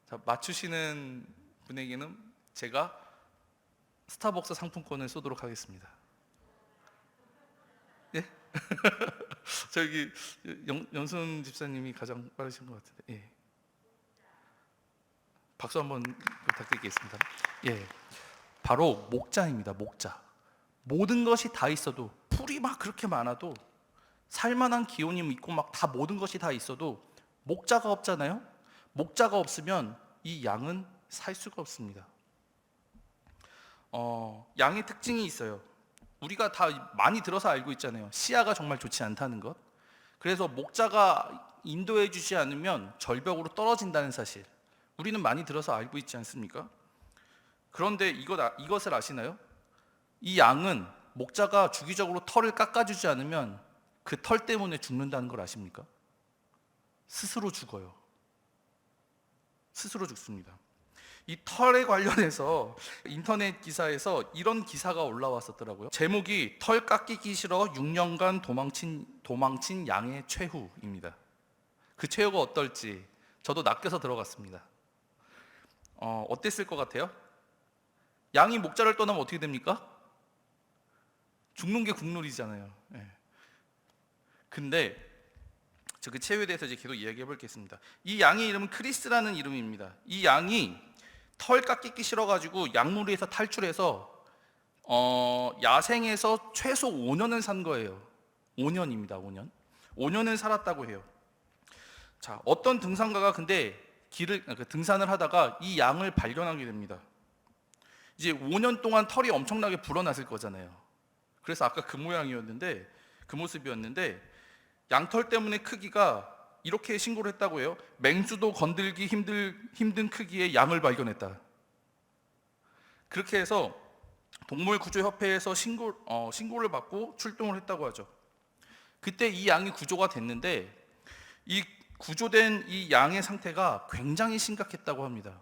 자, 맞추시는 분에게는 제가 스타벅스 상품권을 쏘도록 하겠습니다. 예? 저기 연순 집사님이 가장 빠르신 것 같은데. 예. 박수 한번 부탁드리겠습니다. 예, 바로 목자입니다. 목자. 모든 것이 다 있어도, 풀이 막 그렇게 많아도, 살만한 기온이 있고 막 다 모든 것이 다 있어도 목자가 없잖아요. 목자가 없으면 이 양은 살 수가 없습니다. 양의 특징이 있어요. 우리가 다 많이 들어서 알고 있잖아요. 시야가 정말 좋지 않다는 것. 그래서 목자가 인도해 주지 않으면 절벽으로 떨어진다는 사실, 우리는 많이 들어서 알고 있지 않습니까? 그런데 이것을 아시나요? 이 양은 목자가 주기적으로 털을 깎아주지 않으면 그 털 때문에 죽는다는 걸 아십니까? 스스로 죽어요. 스스로 죽습니다. 이 털에 관련해서 인터넷 기사에서 이런 기사가 올라왔었더라고요. 제목이 털 깎이기 싫어 6년간 도망친 양의 최후입니다. 그 최후가 어떨지 저도 낚여서 들어갔습니다. 어땠을 것 같아요? 양이 목자를 떠나면 어떻게 됩니까? 죽는 게 국룰이잖아요. 예. 근데 저 그 최후에 대해서 이제 계속 이야기해 보겠습니다. 이 양의 이름은 크리스라는 이름입니다. 이 양이 털 깎이기 싫어가지고 양무리에서 탈출해서 야생에서 최소 5년을 산 거예요. 5년입니다. 5년을 살았다고 해요. 자, 어떤 등산가가 근데 등산을 하다가 이 양을 발견하게 됩니다. 이제 5년 동안 털이 엄청나게 불어났을 거잖아요. 그래서 아까 그 모양이었는데, 그 모습이었는데, 양털 때문에 크기가 이렇게 신고를 했다고 해요. 맹수도 건들기 힘든 크기의 양을 발견했다. 그렇게 해서 동물구조협회에서 신고를 받고 출동을 했다고 하죠. 그때 이 양이 구조가 됐는데, 이 구조된 이 양의 상태가 굉장히 심각했다고 합니다.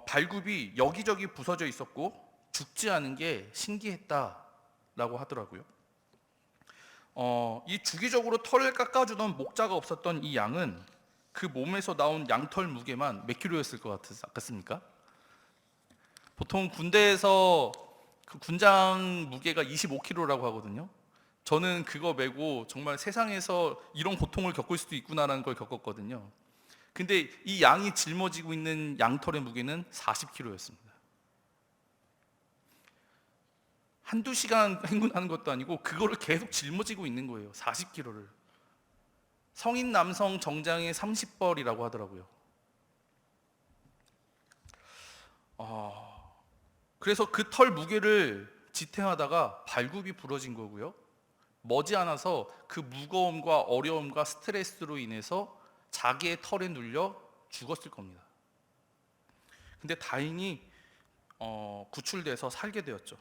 발굽이 여기저기 부서져 있었고 죽지 않은 게 신기했다라고 하더라고요. 이 주기적으로 털을 깎아주던 목자가 없었던 이 양은 그 몸에서 나온 양털 무게만 몇 킬로였을 것 같습니까? 보통 군대에서 그 군장 무게가 25kg라고 하거든요. 저는 그거 메고 정말 세상에서 이런 고통을 겪을 수도 있구나라는 걸 겪었거든요. 근데 이 양이 짊어지고 있는 양털의 무게는 40kg였습니다. 한두 시간 행군하는 것도 아니고 그거를 계속 짊어지고 있는 거예요. 40kg를. 성인 남성 정장의 30벌이라고 하더라고요. 그래서 그 털 무게를 지탱하다가 발굽이 부러진 거고요. 머지않아서 그 무거움과 어려움과 스트레스로 인해서 자기의 털에 눌려 죽었을 겁니다. 근데 다행히 구출돼서 살게 되었죠.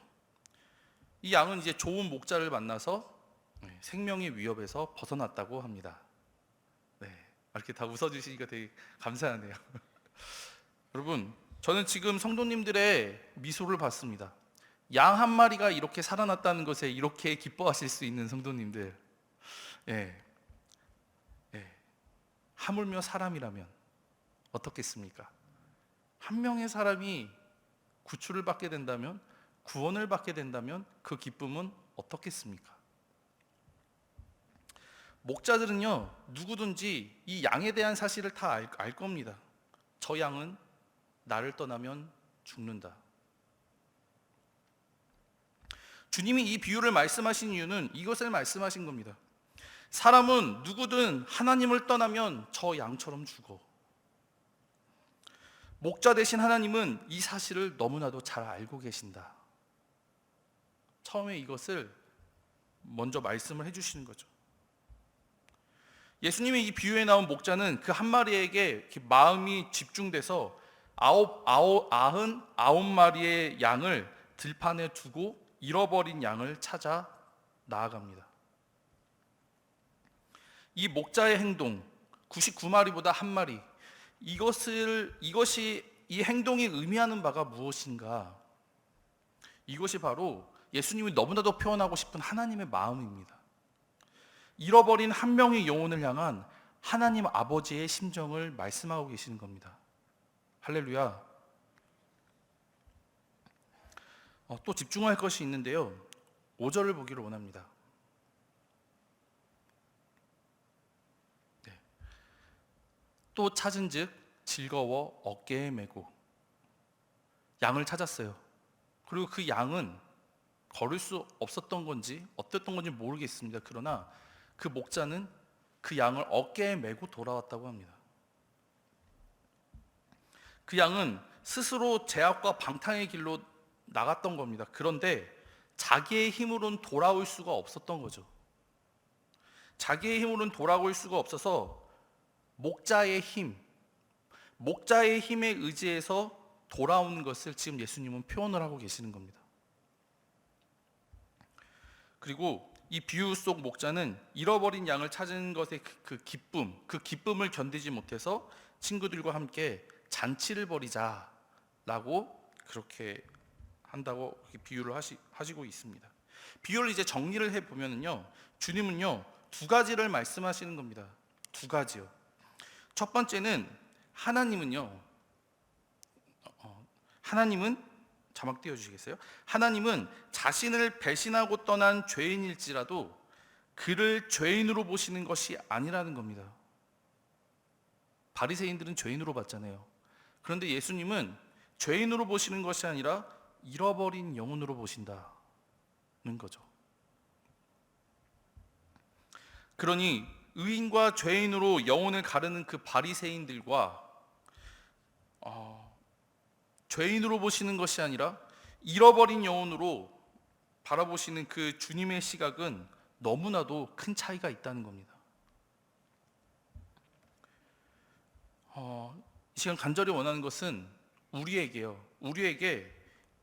이 양은 이제 좋은 목자를 만나서 생명의 위협에서 벗어났다고 합니다. 네, 이렇게 다 웃어주시니까 되게 감사하네요. 여러분, 저는 지금 성도님들의 미소를 봤습니다. 양 한 마리가 이렇게 살아났다는 것에 이렇게 기뻐하실 수 있는 성도님들, 하물며 사람이라면 어떻겠습니까? 한 명의 사람이 구출을 받게 된다면, 구원을 받게 된다면 그 기쁨은 어떻겠습니까? 목자들은요, 누구든지 이 양에 대한 사실을 다 알 겁니다. 저 양은 나를 떠나면 죽는다. 주님이 이 비유를 말씀하신 이유는 이것을 말씀하신 겁니다. 사람은 누구든 하나님을 떠나면 저 양처럼 죽어. 목자 되신 하나님은 이 사실을 너무나도 잘 알고 계신다. 처음에 이것을 먼저 말씀을 해주시는 거죠. 예수님의 이 비유에 나온 목자는 그 한 마리에게 이렇게 마음이 집중돼서 99마리의 양을 들판에 두고 잃어버린 양을 찾아 나아갑니다. 이 목자의 행동, 99마리보다 한 마리, 이것이 이 행동이 의미하는 바가 무엇인가? 이것이 바로 예수님이 너무나도 표현하고 싶은 하나님의 마음입니다. 잃어버린 한 명의 영혼을 향한 하나님 아버지의 심정을 말씀하고 계시는 겁니다. 할렐루야. 또 집중할 것이 있는데요, 5절을 보기를 원합니다. 또 찾은즉 즐거워 어깨에 메고. 양을 찾았어요. 그리고 그 양은 걸을 수 없었던 건지 어땠던 건지 모르겠습니다. 그러나 그 목자는 그 양을 어깨에 메고 돌아왔다고 합니다. 그 양은 스스로 제압과 방탕의 길로 나갔던 겁니다. 그런데 자기의 힘으로는 돌아올 수가 없었던 거죠. 자기의 힘으로는 돌아올 수가 없어서 목자의 힘에 의지해서 돌아오는 것을 지금 예수님은 표현을 하고 계시는 겁니다. 그리고 이 비유 속 목자는 잃어버린 양을 찾은 것의 그 기쁨을 견디지 못해서 친구들과 함께 잔치를 벌이자라고 그렇게 한다고 비유를 하시고 있습니다. 비유를 이제 정리를 해보면요, 주님은요 두 가지를 말씀하시는 겁니다. 두 가지요. 첫 번째는 하나님은 자막 띄워주시겠어요? 하나님은 자신을 배신하고 떠난 죄인일지라도 그를 죄인으로 보시는 것이 아니라는 겁니다. 바리새인들은 죄인으로 봤잖아요. 그런데 예수님은 죄인으로 보시는 것이 아니라 잃어버린 영혼으로 보신다는 거죠. 그러니 의인과 죄인으로 영혼을 가르는 그 바리새인들과 죄인으로 보시는 것이 아니라 잃어버린 영혼으로 바라보시는 그 주님의 시각은 너무나도 큰 차이가 있다는 겁니다. 이 시간 간절히 원하는 것은 우리에게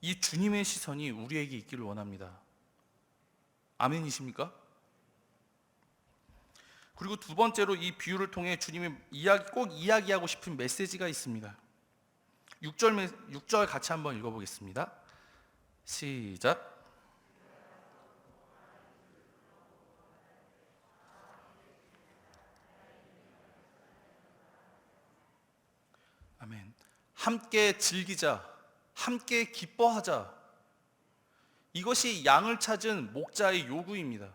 이 주님의 시선이 우리에게 있기를 원합니다. 아멘이십니까? 그리고 두 번째로 이 비유를 통해 주님이 꼭 이야기하고 싶은 메시지가 있습니다. 6절 같이 한번 읽어보겠습니다. 시작. 아멘. 함께 즐기자, 함께 기뻐하자. 이것이 양을 찾은 목자의 요구입니다.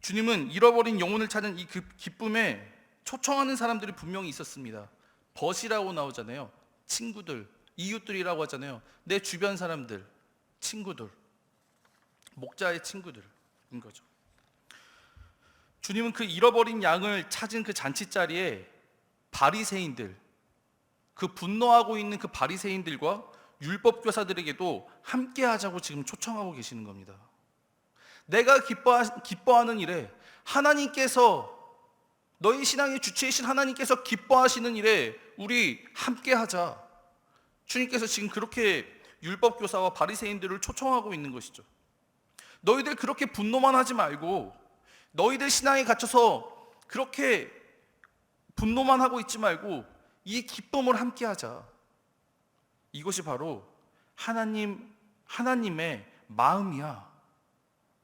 주님은 잃어버린 영혼을 찾은 이 기쁨에 초청하는 사람들이 분명히 있었습니다. 벗이라고 나오잖아요. 친구들, 이웃들이라고 하잖아요. 내 주변 사람들, 친구들, 목자의 친구들인 거죠. 주님은 그 잃어버린 양을 찾은 그 잔치자리에 바리새인들, 그 분노하고 있는 그 바리새인들과 율법 교사들에게도 함께 하자고 지금 초청하고 계시는 겁니다. 내가 기뻐하는 일에 하나님께서, 너희 신앙의 주체이신 하나님께서 기뻐하시는 일에 우리 함께 하자. 주님께서 지금 그렇게 율법 교사와 바리새인들을 초청하고 있는 것이죠. 너희들 그렇게 분노만 하지 말고, 너희들 신앙에 갇혀서 그렇게 분노만 하고 있지 말고 이 기쁨을 함께 하자. 이것이 바로 하나님의 마음이야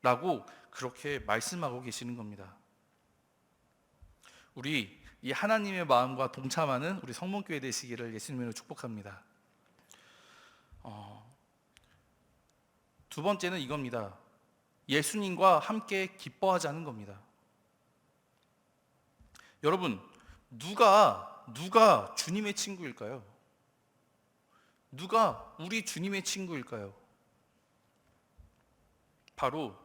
라고 그렇게 말씀하고 계시는 겁니다. 우리 이 하나님의 마음과 동참하는 우리 성문교회 되시기를 예수님으로 축복합니다. 두 번째는 이겁니다. 예수님과 함께 기뻐하자는 겁니다. 여러분, 누가 주님의 친구일까요? 누가 우리 주님의 친구일까요? 바로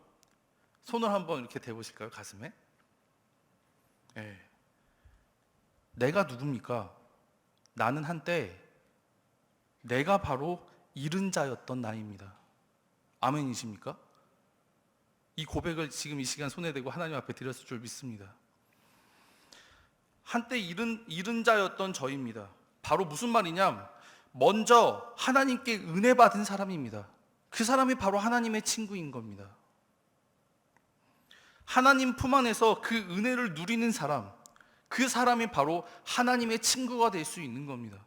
손을 한번 이렇게 대보실까요? 가슴에. 네. 내가 누굽니까? 나는 한때 내가 바로 잃은 자였던 나입니다. 아멘이십니까? 이 고백을 지금 이 시간 손에 대고 하나님 앞에 드렸을 줄 믿습니다. 한때 잃은 자였던 저입니다. 바로 무슨 말이냐? 먼저 하나님께 은혜 받은 사람입니다. 그 사람이 바로 하나님의 친구인 겁니다. 하나님 품 안에서 그 은혜를 누리는 사람, 그 사람이 바로 하나님의 친구가 될 수 있는 겁니다.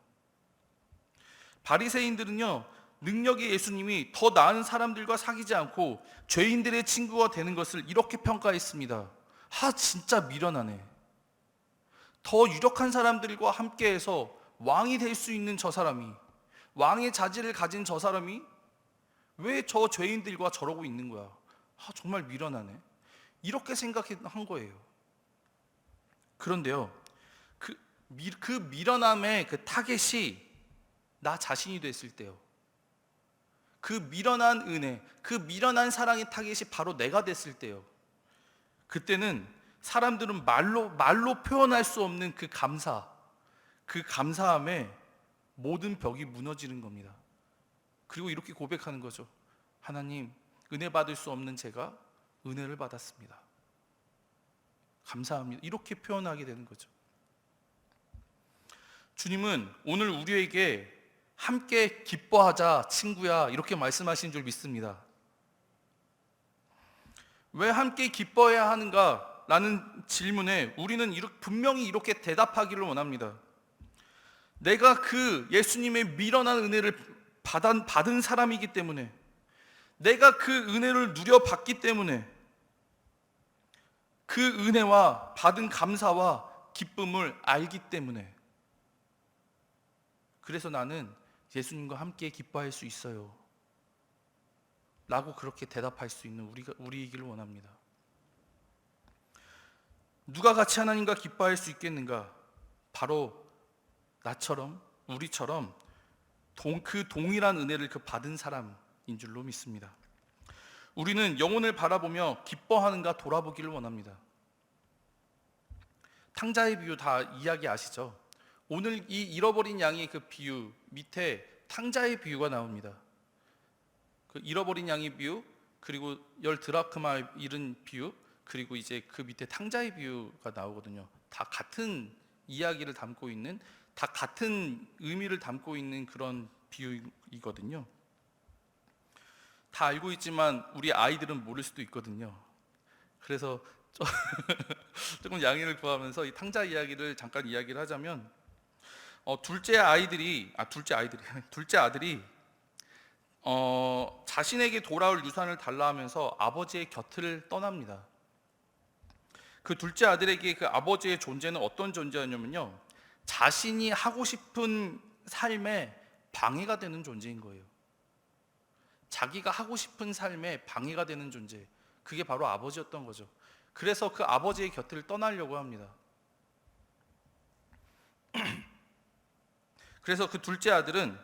바리새인들은요, 능력의 예수님이 더 나은 사람들과 사귀지 않고 죄인들의 친구가 되는 것을 이렇게 평가했습니다. 진짜 미련하네. 더 유력한 사람들과 함께해서 왕이 될 수 있는 저 사람이, 왕의 자질을 가진 저 사람이 왜 저 죄인들과 저러고 있는 거야? 정말 미련하네. 이렇게 생각한 거예요. 그런데요, 그 미련함의 그 타겟이 나 자신이 됐을 때요, 그 미련한 은혜, 그 미련한 사랑의 타겟이 바로 내가 됐을 때요, 그때는 사람들은 말로 표현할 수 없는 그 감사함에 모든 벽이 무너지는 겁니다. 그리고 이렇게 고백하는 거죠. 하나님, 은혜 받을 수 없는 제가 은혜를 받았습니다. 감사합니다. 이렇게 표현하게 되는 거죠. 주님은 오늘 우리에게 함께 기뻐하자 친구야 이렇게 말씀하신 줄 믿습니다. 왜 함께 기뻐해야 하는가 라는 질문에 우리는 분명히 이렇게 대답하기를 원합니다. 내가 그 예수님의 미련한 은혜를 받은 사람이기 때문에, 내가 그 은혜를 누려봤기 때문에, 그 은혜와 받은 감사와 기쁨을 알기 때문에, 그래서 나는 예수님과 함께 기뻐할 수 있어요 라고 그렇게 대답할 수 있는 우리이기를 원합니다. 누가 같이 하나님과 기뻐할 수 있겠는가? 바로 나처럼, 우리처럼 그 동일한 은혜를 받은 사람인 줄로 믿습니다. 우리는 영혼을 바라보며 기뻐하는가 돌아보기를 원합니다. 탕자의 비유 다 이야기 아시죠? 오늘 이 잃어버린 양의 그 비유 밑에 탕자의 비유가 나옵니다. 그 잃어버린 양의 비유, 그리고 10드라크마 잃은 비유, 그리고 이제 그 밑에 탕자의 비유가 나오거든요. 다 같은 이야기를 담고 있는, 다 같은 의미를 담고 있는 그런 비유이거든요. 다 알고 있지만 우리 아이들은 모를 수도 있거든요. 그래서 조금 양해를 구하면서 이 탕자 이야기를 잠깐 이야기를 하자면, 둘째 아들이 자신에게 돌아올 유산을 달라 하면서 아버지의 곁을 떠납니다. 그 둘째 아들에게 그 아버지의 존재는 어떤 존재였냐면요, 자신이 하고 싶은 삶에 방해가 되는 존재인 거예요. 자기가 하고 싶은 삶에 방해가 되는 존재, 그게 바로 아버지였던 거죠. 그래서 그 아버지의 곁을 떠나려고 합니다. 그래서 그 둘째 아들은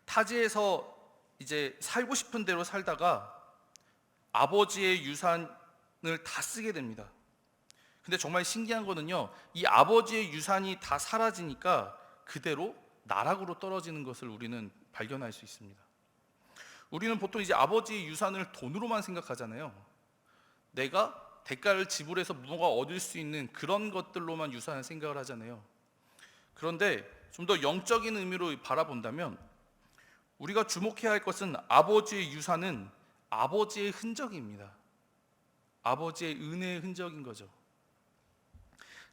타지에서 이제 살고 싶은 대로 살다가 아버지의 유산을 다 쓰게 됩니다. 근데 정말 신기한 거는요, 이 아버지의 유산이 다 사라지니까 그대로 나락으로 떨어지는 것을 우리는 발견할 수 있습니다. 우리는 보통 이제 아버지의 유산을 돈으로만 생각하잖아요. 내가 대가를 지불해서 뭔가 얻을 수 있는 그런 것들로만 유산을 생각을 하잖아요. 그런데 좀 더 영적인 의미로 바라본다면 우리가 주목해야 할 것은 아버지의 유산은 아버지의 흔적입니다. 아버지의 은혜의 흔적인 거죠.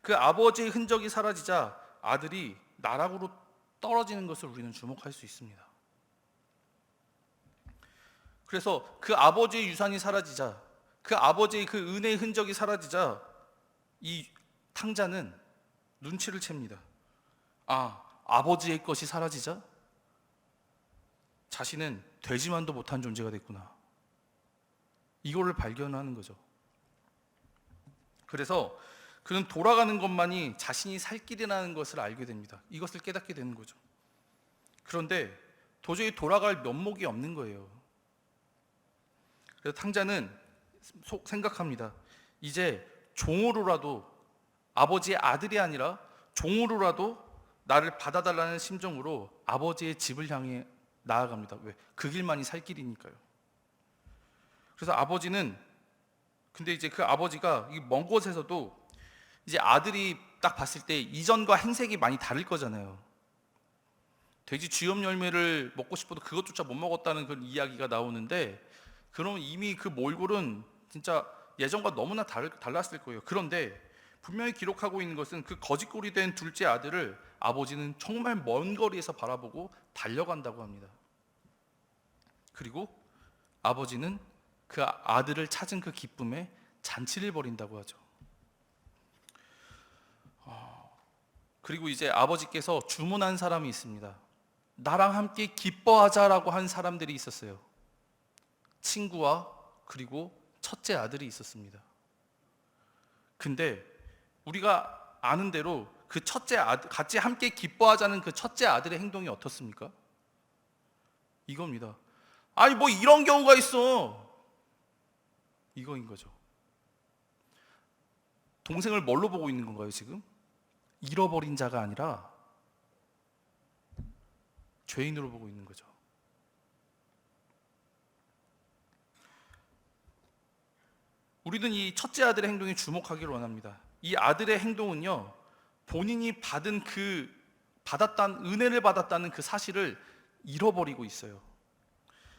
그 아버지의 흔적이 사라지자 아들이 나락으로 떨어지는 것을 우리는 주목할 수 있습니다. 그래서 그 아버지의 유산이 사라지자, 그 아버지의 그 은혜의 흔적이 사라지자 이 탕자는 눈치를 챕니다. 아버지의 것이 사라지자 자신은 되지만도 못한 존재가 됐구나, 이거를 발견하는 거죠. 그래서 그는 돌아가는 것만이 자신이 살 길이라는 것을 알게 됩니다. 이것을 깨닫게 되는 거죠. 그런데 도저히 돌아갈 면목이 없는 거예요. 그래서 탕자는 생각합니다. 이제 종으로라도, 아버지의 아들이 아니라 종으로라도 나를 받아달라는 심정으로 아버지의 집을 향해 나아갑니다. 왜? 그 길만이 살 길이니까요. 그래서 근데 이제 그 아버지가 먼 곳에서도 이제 아들이 딱 봤을 때 이전과 행색이 많이 다를 거잖아요. 돼지 쥐염 열매를 먹고 싶어도 그것조차 못 먹었다는 그런 이야기가 나오는데, 그러면 이미 그 몰골은 진짜 예전과 너무나 달랐을 거예요. 그런데 분명히 기록하고 있는 것은 그 거짓골이 된 둘째 아들을 아버지는 정말 먼 거리에서 바라보고 달려간다고 합니다. 그리고 아버지는 그 아들을 찾은 그 기쁨에 잔치를 벌인다고 하죠. 그리고 이제 아버지께서 주문한 사람이 있습니다. 나랑 함께 기뻐하자라고 한 사람들이 있었어요. 친구와 그리고 첫째 아들이 있었습니다. 근데 우리가 아는 대로 그 첫째 아들, 같이 함께 기뻐하자는 그 첫째 아들의 행동이 어떻습니까? 이겁니다. 아니 뭐 이런 경우가 있어. 이거인 거죠. 동생을 뭘로 보고 있는 건가요, 지금? 잃어버린 자가 아니라 죄인으로 보고 있는 거죠. 우리는 이 첫째 아들의 행동에 주목하기를 원합니다. 이 아들의 행동은요, 본인이 은혜를 받았다는 그 사실을 잃어버리고 있어요.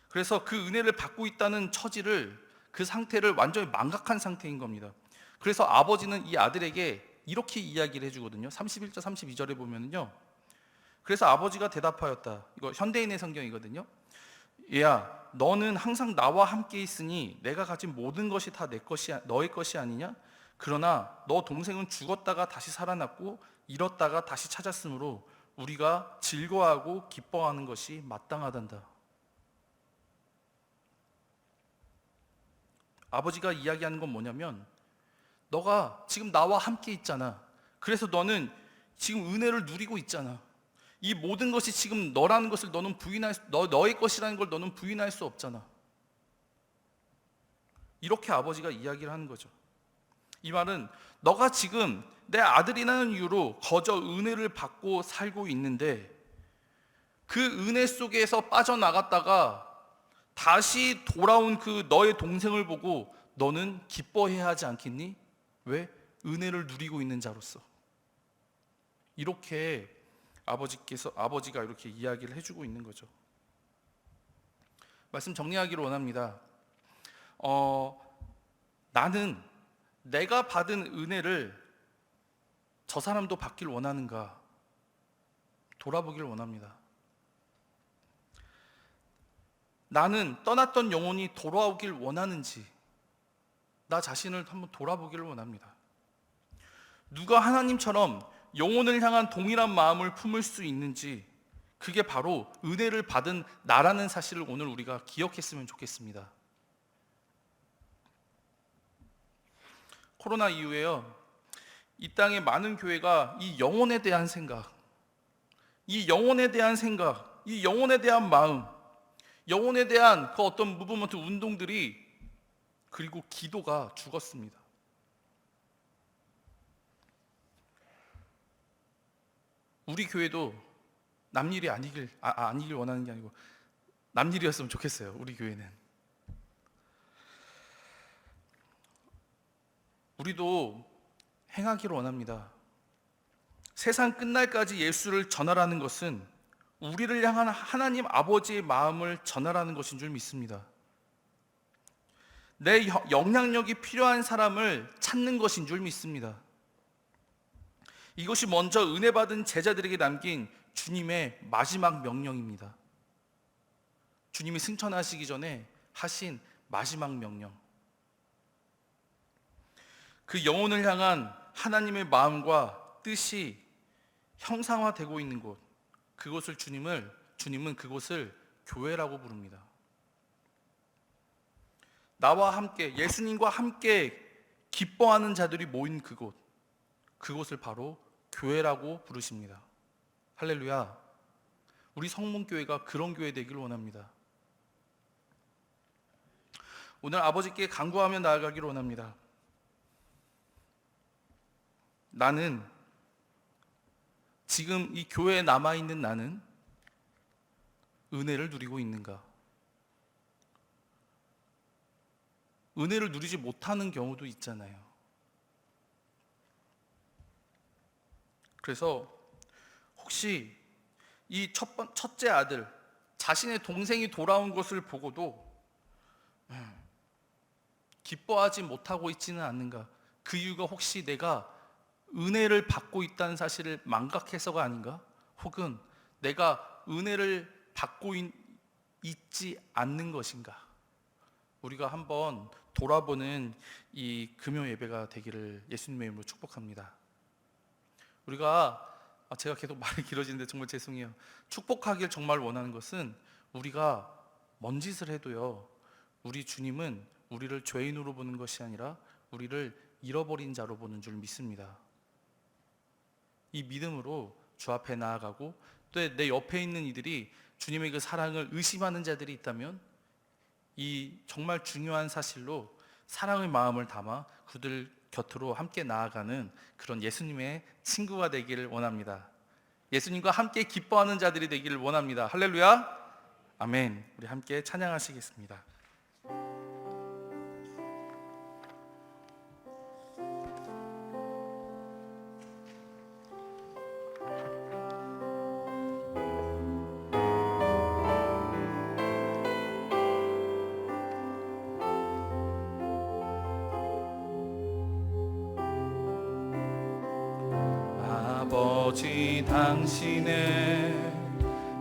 그래서 그 은혜를 받고 있다는 처지를, 그 상태를 완전히 망각한 상태인 겁니다. 그래서 아버지는 이 아들에게 이렇게 이야기를 해주거든요. 31절 32절에 보면은요, 그래서 아버지가 대답하였다. 이거 현대인의 성경이거든요. 얘야, 너는 항상 나와 함께 있으니 내가 가진 모든 것이 다 너의 것이 아니냐? 그러나 너 동생은 죽었다가 다시 살아났고 잃었다가 다시 찾았으므로 우리가 즐거워하고 기뻐하는 것이 마땅하단다. 아버지가 이야기하는 건 뭐냐면, 너가 지금 나와 함께 있잖아. 그래서 너는 지금 은혜를 누리고 있잖아. 이 모든 것이 지금 너라는 것을 너는 너의 것이라는 걸 너는 부인할 수 없잖아. 이렇게 아버지가 이야기를 하는 거죠. 이 말은 너가 지금 내 아들이라는 이유로 거저 은혜를 받고 살고 있는데, 그 은혜 속에서 빠져나갔다가 다시 돌아온 그 너의 동생을 보고 너는 기뻐해야 하지 않겠니? 왜? 은혜를 누리고 있는 자로서. 이렇게 아버지가 이렇게 이야기를 해주고 있는 거죠. 말씀 정리하기를 원합니다. 나는 내가 받은 은혜를 저 사람도 받길 원하는가 돌아보길 원합니다. 나는 떠났던 영혼이 돌아오길 원하는지 나 자신을 한번 돌아보기를 원합니다. 누가 하나님처럼 영혼을 향한 동일한 마음을 품을 수 있는지, 그게 바로 은혜를 받은 나라는 사실을 오늘 우리가 기억했으면 좋겠습니다. 코로나 이후에요, 이 땅의 많은 교회가 이 영혼에 대한 생각, 이 영혼에 대한 마음, 영혼에 대한 그 어떤 무브먼트 운동들이, 그리고 기도가 죽었습니다. 우리 교회도 남일이 아니길 원하는 게 아니고 남일이었으면 좋겠어요. 우리 교회는. 우리도 행하기를 원합니다. 세상 끝날까지 예수를 전하라는 것은 우리를 향한 하나님 아버지의 마음을 전하라는 것인 줄 믿습니다. 내 영향력이 필요한 사람을 찾는 것인 줄 믿습니다. 이것이 먼저 은혜 받은 제자들에게 남긴 주님의 마지막 명령입니다. 주님이 승천하시기 전에 하신 마지막 명령. 그 영혼을 향한 하나님의 마음과 뜻이 형상화되고 있는 곳, 주님은 그곳을 교회라고 부릅니다. 나와 함께, 예수님과 함께 기뻐하는 자들이 모인 그곳을 바로 교회라고 부르십니다. 할렐루야. 우리 성문교회가 그런 교회 되기를 원합니다. 오늘 아버지께 간구하며 나아가기를 원합니다. 나는, 지금 이 교회에 남아있는 나는 은혜를 누리고 있는가? 은혜를 누리지 못하는 경우도 있잖아요. 그래서 혹시 이 첫째 아들, 자신의 동생이 돌아온 것을 보고도 기뻐하지 못하고 있지는 않는가? 그 이유가 혹시 내가 은혜를 받고 있다는 사실을 망각해서가 아닌가? 혹은 내가 은혜를 받고 있지 않는 것인가? 우리가 한번 돌아보는 이 금요 예배가 되기를 예수님의 이름으로 축복합니다. 우리가, 제가 계속 말이 길어지는데 정말 죄송해요. 축복하길 정말 원하는 것은, 우리가 뭔 짓을 해도요, 우리 주님은 우리를 죄인으로 보는 것이 아니라 우리를 잃어버린 자로 보는 줄 믿습니다. 이 믿음으로 주 앞에 나아가고 또 내 옆에 있는 이들이 주님의 그 사랑을 의심하는 자들이 있다면 이 정말 중요한 사실로 사랑의 마음을 담아 그들 곁으로 함께 나아가는 그런 예수님의 친구가 되기를 원합니다. 예수님과 함께 기뻐하는 자들이 되기를 원합니다. 할렐루야, 아멘. 우리 함께 찬양하시겠습니다. 아버지, 당신의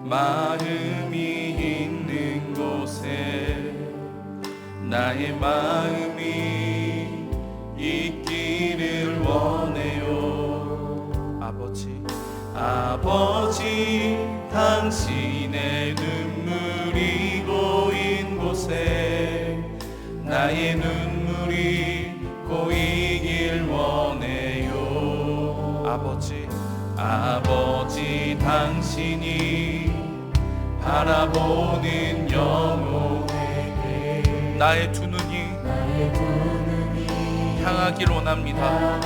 마음이 있는 곳에 나의 마음이 있기를 원해요. 아버지, 당신의 눈물이 고인 곳에 나의 눈물이 고이길 원해요. 아버지, 당신이 바라보는 영혼에게 나의 두 눈이 향하길 원합니다.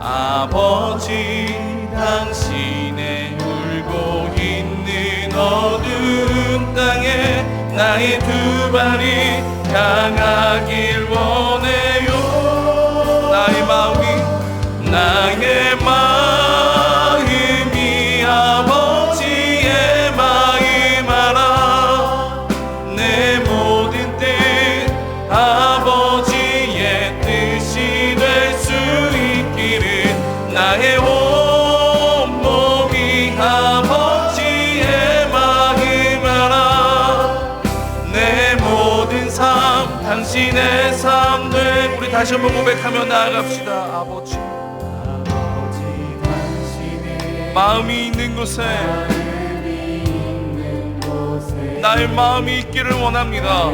아버지, 당신의 울고 있는 어두운 땅에 나의 두 발이 향하길 원해요. 나의 마음이 아버지의 마음 알아. 내 모든 뜻 아버지의 뜻이 될 수 있기를 나의 온몸이 아버지의 마음 알아. 내 모든 삶 당신의 삶 돼. 우리 다시 한번 고백하며 나아갑시다. 아버지, 마음이 있는 곳에 나의 마음이 있기를 원합니다.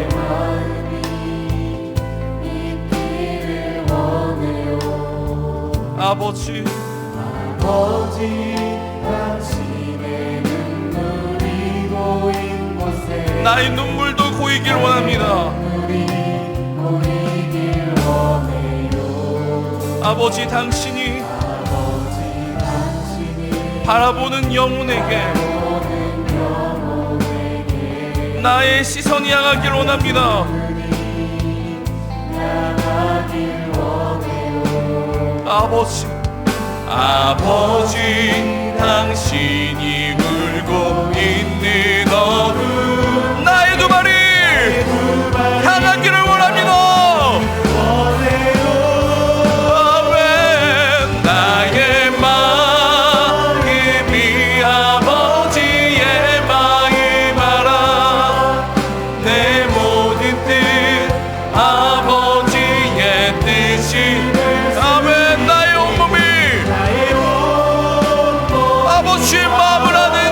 아버지, 당신의 눈물이 고인 곳에 나의 눈물도 고이길 원합니다. 아버지, 당신이 바라보는 영혼에게 나의 시선이 향하길 원합니다. 아버지, 당신이 울고 있는 어둠 나의 두 발이 향하기를 원합니다. 나의 마음이 아버지의 마음 알아. 내 모든 뜻 아버지의 뜻이 아멘. 나의 온몸이 아버지의 마음을 아는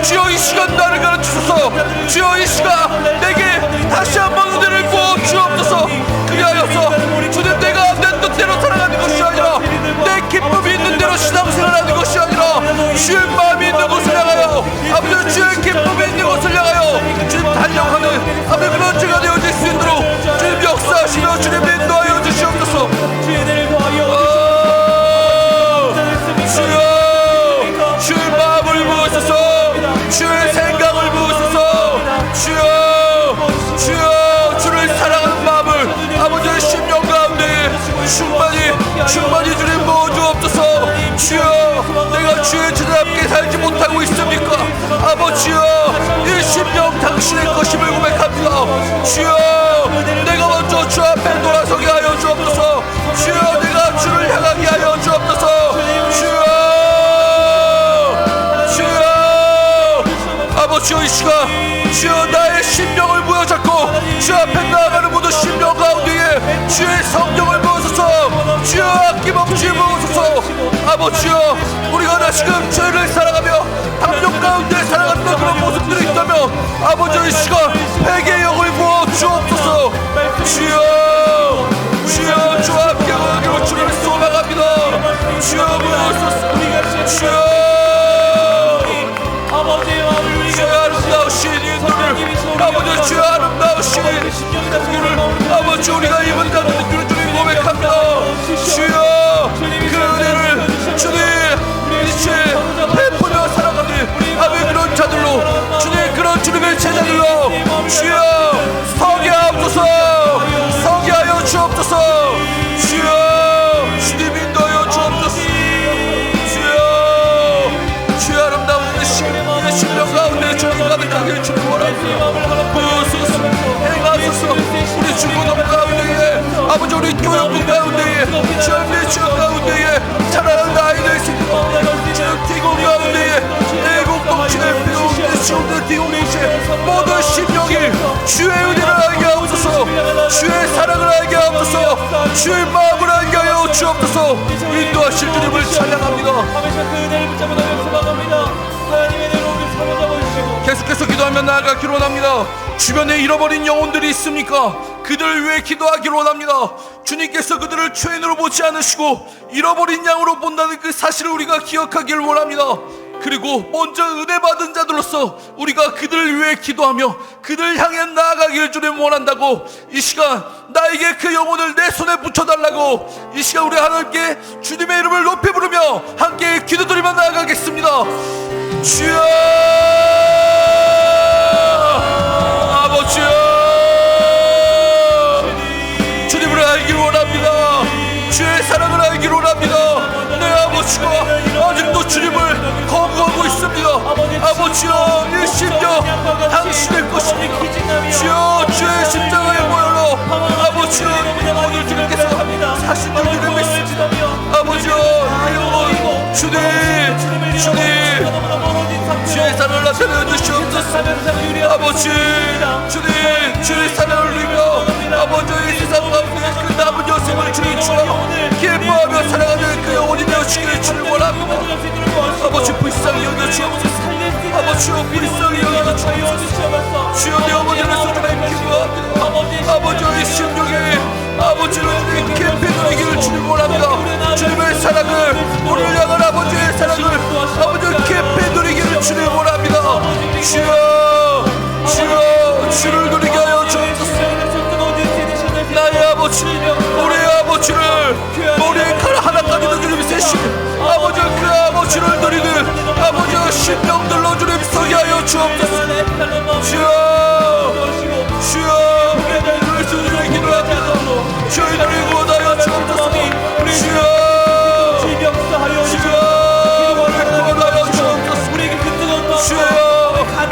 주여 이 시간 나를 가르치소서. 주여 이 시간 내게 다시 한번 은혜를 부어 주옵소서. 그리하여서 주님 내가 내 뜻대로 살아가는 것이 아니라 내 기쁨이 있는 대로 신앙생활하는 것이 아니라 주의 마음이 있는 곳을 향하여 아버지 주의 기쁨이 있는 곳을 향하여 주님 달려가는 아버지 그런 제가 되어질 수 있도록 주님 역사하시며 주님 인도하여 주시옵소서. 주여 주의 마음을 부으소서. 주의 생각을 부으소서. 주여 주를 사랑하는 마음을 아버지의 심령 가운데 충만히 주님 부어주옵소서. 주여 내가 주의 제자답게 살지 못하고 있습니까? 아버지여 이 심령 당신의 것임을 고백합니다. 주여 내가 먼저 주 앞에 돌아서게 하여 주옵소서. 주여 내가 주를 향하게 하여 주옵소서. 아버지여 이 시간 주여 나의 심령을 부여잡고 주 앞에 나아가는 모든 심령 가운데에 주의 성령을 부어소서. 주여 아낌없이 부어소서. 아버지여 우리가 다시금 죄를 사랑하며 담력 가운데 살아가는 그런 모습들이 있다면 아버지여 이 시간 회개의 영을 부어 주옵소서. 주여 주 앞에 가기로 주를 소망합니다. 주여 부어소서. 주여 주의 아름다우신 인도를 아버지 주의 아름다우신 인도를 아버지 우리가 입은 자들 주를 주님 고백합니다. 주여 그 은혜를 주님 이제 베푸며 살아가는 아버지 그런 자들로 주님 그런 주님의 제자들로 주여 서게 하옵소서. 서게 하여 주옵소서. 주여 주님 인도하여 주옵소서. 주의 아름다운 심령 가운데 주님 가득하게 주님 원합니다. 부으소서. 행하소서. 우리 중고동 가운데에 아버지 우리 교육부 가운데에 주의 지역 가운데에 자라는 아이들 있습니다. 주의 디공 가운데에 애국 동치의 배우의 지옥의 디공동체 모든 심령이 주의 은혜를 알게 하옵소서. 주의 사랑을 알게 하옵소서. 주의 마음을 알게 하여 주옵소서. 인도하실 주님을 찬양합니다. 계속해서 기도하며 나아가기로 원합니다. 주변에 잃어버린 영혼들이 있습니까? 그들을 위해 기도하기로 원합니다. 주님께서 그들을 죄인으로 보지 않으시고 잃어버린 양으로 본다는 그 사실을 우리가 기억하기를 원합니다. 그리고 먼저 은혜 받은 자들로서 우리가 그들을 위해 기도하며 그들을 향해 나아가기를 주님 원한다고 이 시간 나에게 그 영혼을 내 손에 붙여달라고 이 시간 우리 하나님께 주님의 이름을 높이 부르며 함께 기도드리며 나아가겠습니다. 주여 아버지여 주님을 알기를 원합니다. 주의 사랑을 알기를 원합니다. 내 아버지가 아직도 주님을 거부하고 있습니다. 아버지여 이 심령 당신의 것입니다. 주여 주의 십자가의 모혈로 아버지여 오늘 주님께서 사신을 기대고 있습니다. 아버지여 이 영혼 주님 주의 사랑을 나타내 주시옵소서. 아버지 주님 주의 사랑을 누리며 아버지 이 세상 가운데 그 남은 여생을 주님 주여 기뻐하며 사랑하는 그 영혼이 되어주기를 주를 원합니다. 아버지 불쌍히 여겨주옵소서. 아버지여 불쌍히 여겨주옵소서. 주여 내 어머니를 소중히 기도합니다. 아버지여 이 심령에 아버지를 깊이 누리기를 주를 원합니다. 주님의 사랑을 우리를 향한 아버지의 사랑을 아버지를 깊이 누리기를 주를 원합니다. 주여 주를 누리게 하여 주옵소서. 나의 아버지 우리의 아버지를 우리의 칼 하나까지도 주님 세시고 아버지 그 아버지를 누리는 아버지의 심령들로 주님 서게 하여 주옵소서. 주여 우리를 주님의 기도합니다. 저희들을 구원하여 주옵소서. 주여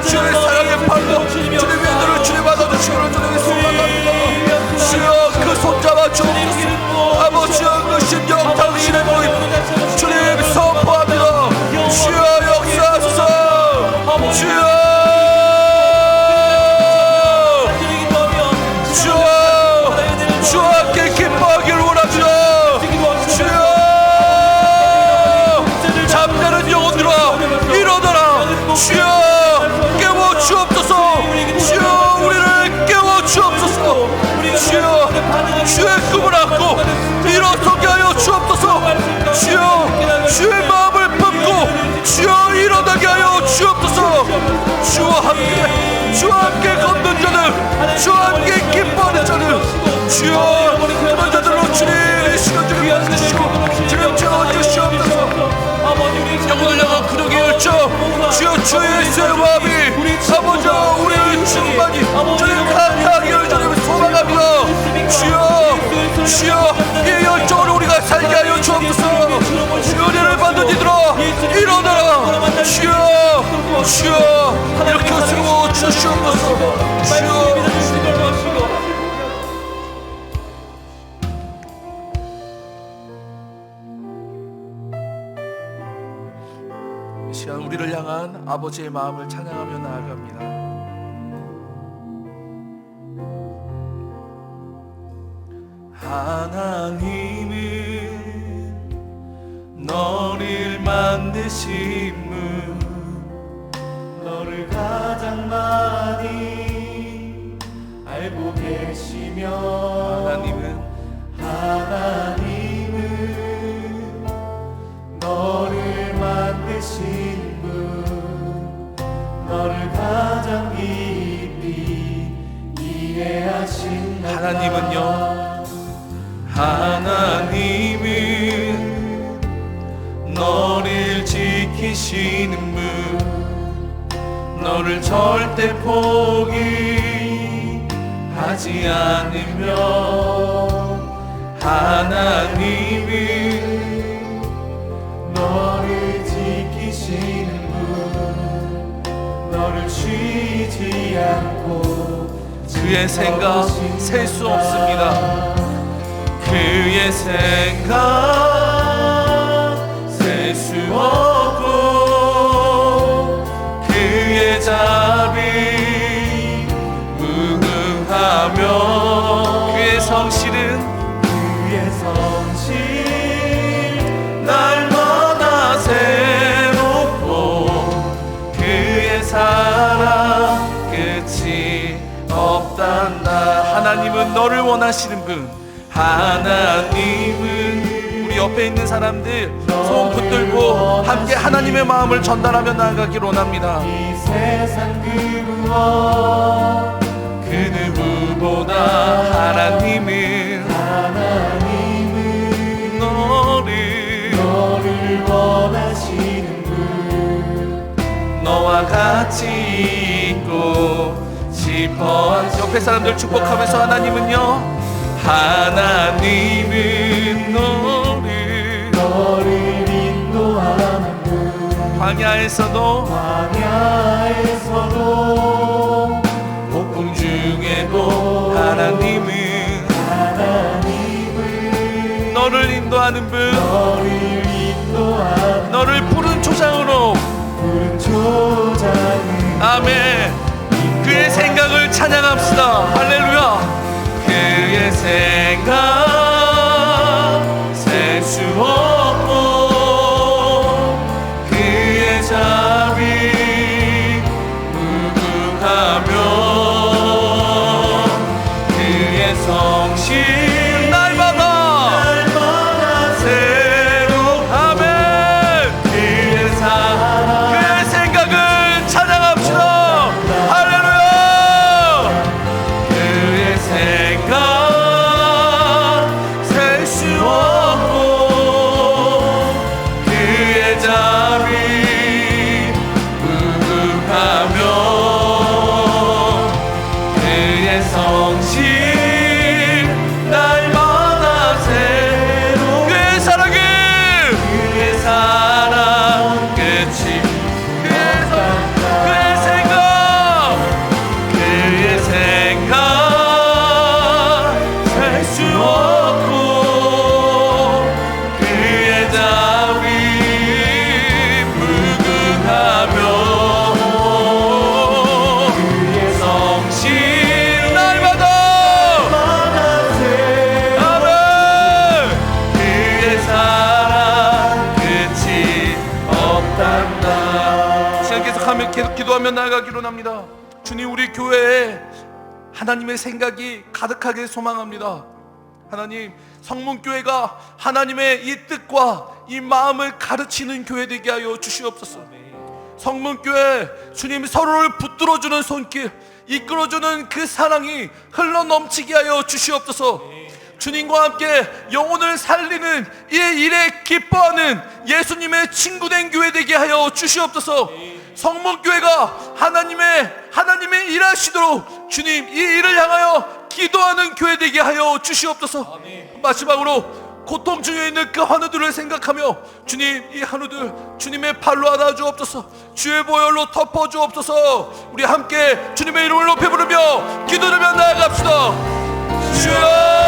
주의 사랑의 팔로 주님의 은혜를 주님 받아주시기를 주님의 소망합니다. 주여 그 손잡아 주옵소서. 아버지여 그 심령 당신의 모임 주님 선포합니다. 주여 역사하소서. 주여 일어나게 하여 주옵소서. 주와 함께 걷는 자들, 주와 함께 기뻐하는 자들, 주여 그런 자들로 주님 이 시간 중에 만드시고 주님 채워주시옵소서. 영혼을 향한 구력이 열정, 주여 주 예수의 마음이 아버지 우리의 충만이 주님 강하게 주님 소망합니다. 주여 이 열정으로 우리가 살게 하여 주옵소서. 주여 은혜를 받는 이들아 일어나라. 주여 이렇게 세워 주시옵소서. 주여 이 시간 우리를 향한 아버지의 마음을 찬양하며 나아갑니다. 하나님은 너를 만드신 분, 너를 가장 많이 알고 계시며 하나님은 너를 만드신 분, 너를 가장 깊이 이해하신 하나님은 너를 지키시는 분, 너를 절대 포기하지 않으며 하나님은 너를 지키시는 분, 너를 쉬지 않고 그의 생각 셀 수 없습니다. 그의 생각 셀 수 없고 그의 자비 무궁하며 그의 성실은 날마다 새롭고 그의 사랑 끝이 없단다. 하나님은 너를 원하시는 분, 하나님은 우리 옆에 있는 사람들 손 붙들고 함께 하나님의 마음을 전달하며 나아가기를 원합니다. 이 세상 그 누구보다 하나님은 너를 원하시는 분, 너와 같이 있고 싶어. 옆에 사람들 축복하면서 하나님은 너를 인도하는 분, 광야에서도 폭풍 중에도 하나님은 너를 인도하는 분, 너를 푸른 초장으로 아멘. 그의 생각을 찬양합시다. 할렐루야. 그의 생각 셀 수 없고 그의 자비 무궁하며 그의 성실 날마다 새로 아멘. 그의 사랑 그의 생각을 찬양합시다. 할렐루야. 그의 생각 셀 수 없고 그의 자비 무궁하며 그의 성실 날마다 새로 그의 사랑 끝이 그의 생각 셀 수 없고 그의 자비 무궁하며 그의 성실 날마다 아멘. 그의 사랑 끝이 없단다. 시간 계속 기도하며 나아가기로 합니다. 주님, 우리 교회에 하나님의 생각이 가득하게 소망합니다. 하나님, 성문교회가 하나님의 이 뜻과 이 마음을 가르치는 교회 되게 하여 주시옵소서. 성문교회 주님 서로를 붙들어주는 손길, 이끌어주는 그 사랑이 흘러넘치게 하여 주시옵소서. 주님과 함께 영혼을 살리는 이 일에 기뻐하는 예수님의 친구된 교회 되게 하여 주시옵소서. 성문교회가 하나님의 일하시도록 주님 이 일을 향하여 기도하는 교회 되게 하여 주시옵소서. 마지막으로 고통 중에 있는 그 한우들을 생각하며 주님 이 한우들 주님의 발로 안아 주옵소서. 주의 보혈로 덮어 주옵소서. 우리 함께 주님의 이름을 높여 부르며 기도하며 나아갑시다. 주여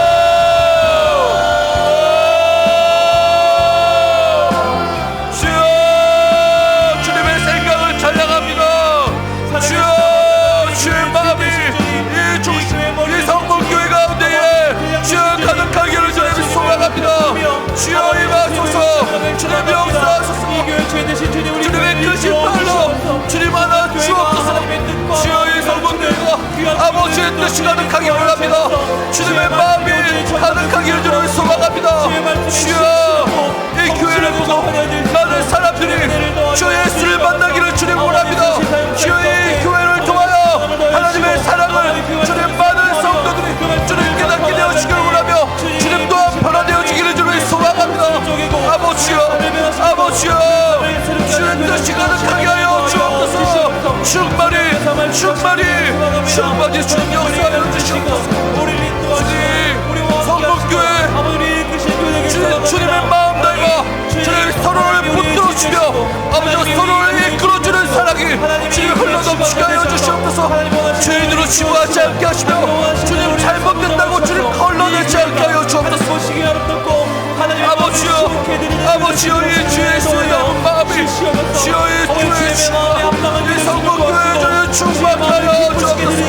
주여 임하소서. 주님 역사하소서. 주님의 크신 팔로 주님 하나 주옵소서. 주여 이 성문교회가 아버지의 뜻이 가득하기 원합니다. 주님의 마음이 가득하기를 주님 소망합니다. 주여 이 교회를 보고 많은 사람들이 주 예수를 만나기를 주님 원합니다. 주여 이 교회를 통하여 하나님의 사랑을 주님 많은 성도들이 주님 깨닫게 되어주기를 원하며 주님 또한 변화되어지기를 주님 소망합니다. 아버지여 주의 뜻이 가득하게 하여 주옵소서. 충만히 주님 역사하여 주시옵소서. 주님 성문교회 주님의 마음 다해가 주님 서로를 붙들어주며 아버지 서로를 이끌어주는 사랑이 주님 흘러넘치게 하여 주시옵소서. 죄인으로 치부하지 않게 하시며 주님 잘못된다고 주님 걸러내지 않게 하여 주옵소서. 아버지여 이 주의 예수의 마음이 주여 이 주의 이 성문교회에 주님 충만하게 하여 주옵소서.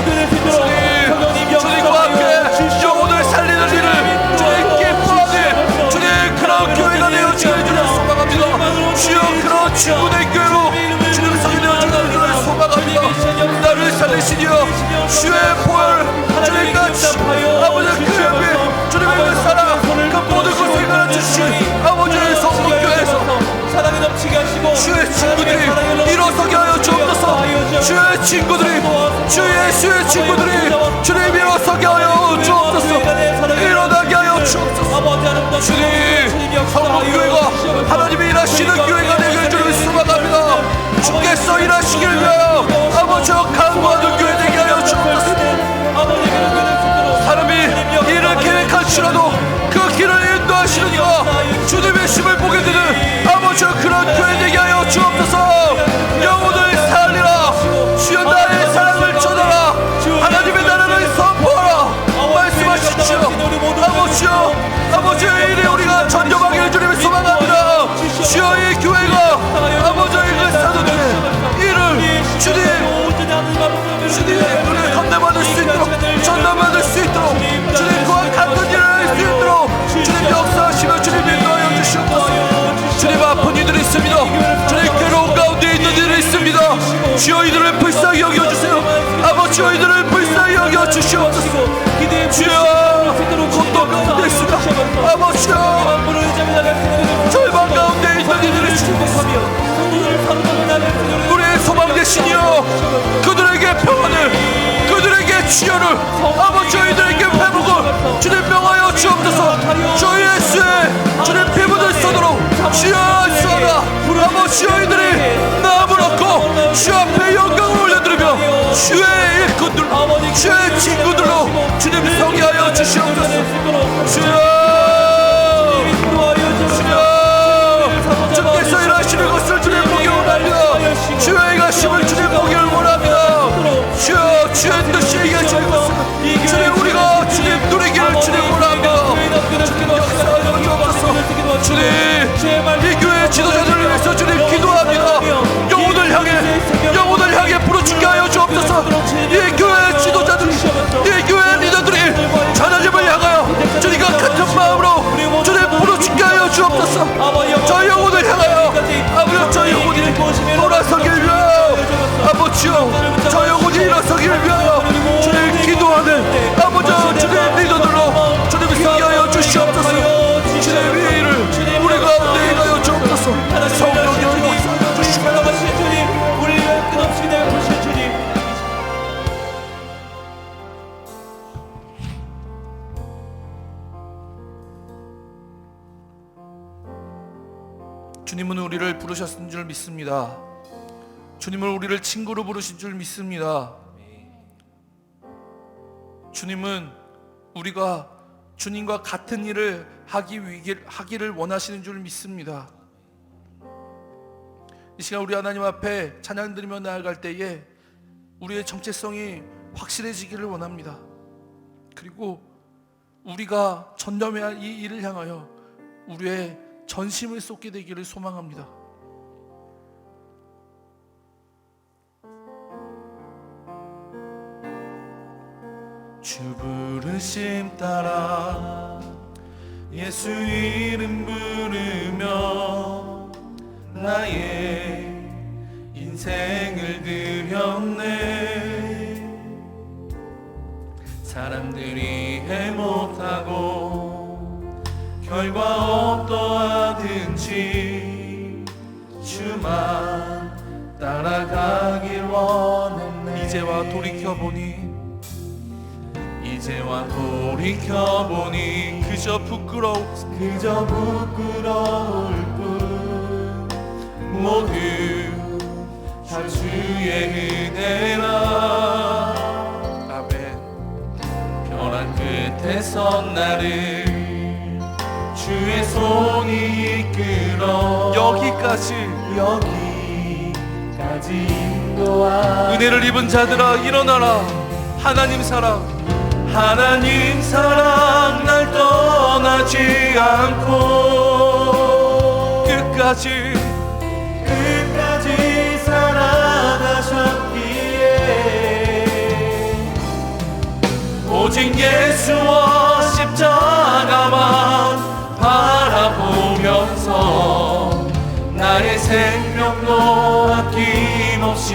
주님과 함께 영혼을 살리는 일을 주님 기뻐하니 주님 그런 교회가 되어지기를 주님 소망합니다. 주여 그런 친구된 교회로 주님 성되어지기를 주님 소망합니다. 나를 살리시니여 주의 보혈 주님 같이 아버지 그 옆에 주님의 그 사랑 그 모든 것을 가르치신 아버지의 성문교회에서 사랑이 넘치게 하시고 주의 친구들이 일어서게 하여 주옵소서. 주의 친구들이 주 예수의 친구들이 주님 일어서게 하여 주옵소서. 일어나게 하여 주옵소서. 주님 성문교회가 하나님이 일하시는 교회가 되길 주님 소망합니다. 주께서 일하시길 위하여 아버지와 간구하는 교회 되게 하여 주옵소서. 사람이 일을 계획할지라도 그 길을 인도하시는 이가 주님의 힘을 보게 되는 아버지와 그런 교회 되게 하여 주옵소서. 영혼을 살리라. 주여 나의 사랑을 전하라. 하나님의 나라를 선포하라 말씀하시죠. 아버지의 일에 우리가 전념하기를 주님을 소망합니다. 주여 이 교회가 아버지의 그 사도들의 일을 주님 우리를 건네받을 수 있도록 전담받을 수 있도록 주님 그와 같은 일을 할 수 있도록 주님 역사하시며 주님 인도하여 주시옵소서. 주님 아픈 이들이 있습니다. 주님 괴로운 가운데 있는 이들이 있습니다. 주여 이들을 불쌍히 여겨주세요. 아버지여 이들을 불쌍히 여겨주시옵소서. 주여 고통 가운데 있습니다. 아버지여 절망 가운데 있는 이들이 있습니다. 우리의 소망 되시니여 그들에게 평안을 그들에게 치료를 아버지여 이들에게 회복을 주님 명하여 주옵소서. 주 예수의 주님 피 묻은 손으로 주여 하시오나 아버지여 이들이 나음을 얻고 주 앞에 영광을 올려드리며 주의 일꾼들 주의 친구들로 주님 성의하여 주시옵소서. 주여 주께서 일하시는 것을 주님 보기 원합니다. 주의 일하심을 주님 보기 원합니다. 주여 주의 뜻이 이루어지는 것을 주님 우리가 주님 누리기를 주님 원합니다. 주님 역사하여 주옵소서. 주님 이 교회 지도자들을 위해서 주님 기도합니다. 영혼을 향해 부르짖게 하여 주옵소서. 이 교회 지도자들이 이 교회 리더들이 하나님을 향하여 주님과 같은 마음으로 주님 부르짖게 하여 주옵소서. 저 영혼을 향하여 아버지 저 영혼이 돌아서길 위하여 아버지여 저 영혼이 일어서길 위하여 주님 기도하는 아버지 주님 리더들로 주님 성기하여 주시옵소서. 주님 이 일을 우리 가운데 일하여 주옵소서. 성령이 주시옵소서. 우리를 부르셨은 줄 믿습니다. 주님을 우리를 친구로 부르신 줄 믿습니다. 주님은 우리가 주님과 같은 일을 하기를 원하시는 줄 믿습니다. 이 시간 우리 하나님 앞에 찬양 드리며 나아갈 때에 우리의 정체성이 확실해지기를 원합니다. 그리고 우리가 전념해야 할 이 일을 향하여 우리의 전심을 쏟게 되기를 소망합니다. 주 부르심 따라 예수 이름 부르며 나의 인생을 드렸네. 사람들이 해 못하고 결과 어떠하든지 주만 따라가길 원했네. 이제와 돌이켜보니 그저 부끄러울 뿐 모두 다 주의 은혜라. 아멘. 변한 끝에 선 나를 주의 손이 이끌어 여기까지 인도하. 은혜를 입은 자들아 일어나라. 하나님 사랑 날 떠나지 않고 끝까지 사랑하셨기에 오직 예수와 십자가만 바라보면서 나의 생명도 아낌없이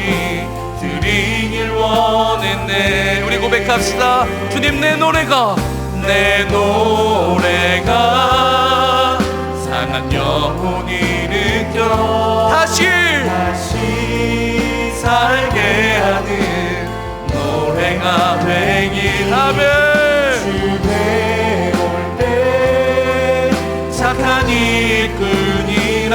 드리길 원했네. 우리 고백합시다. 주님 내 노래가 상한 영혼이 느껴 다시 살게 하는 노래가 되길. 아멘. 주에 올 때 착한 일꾼이라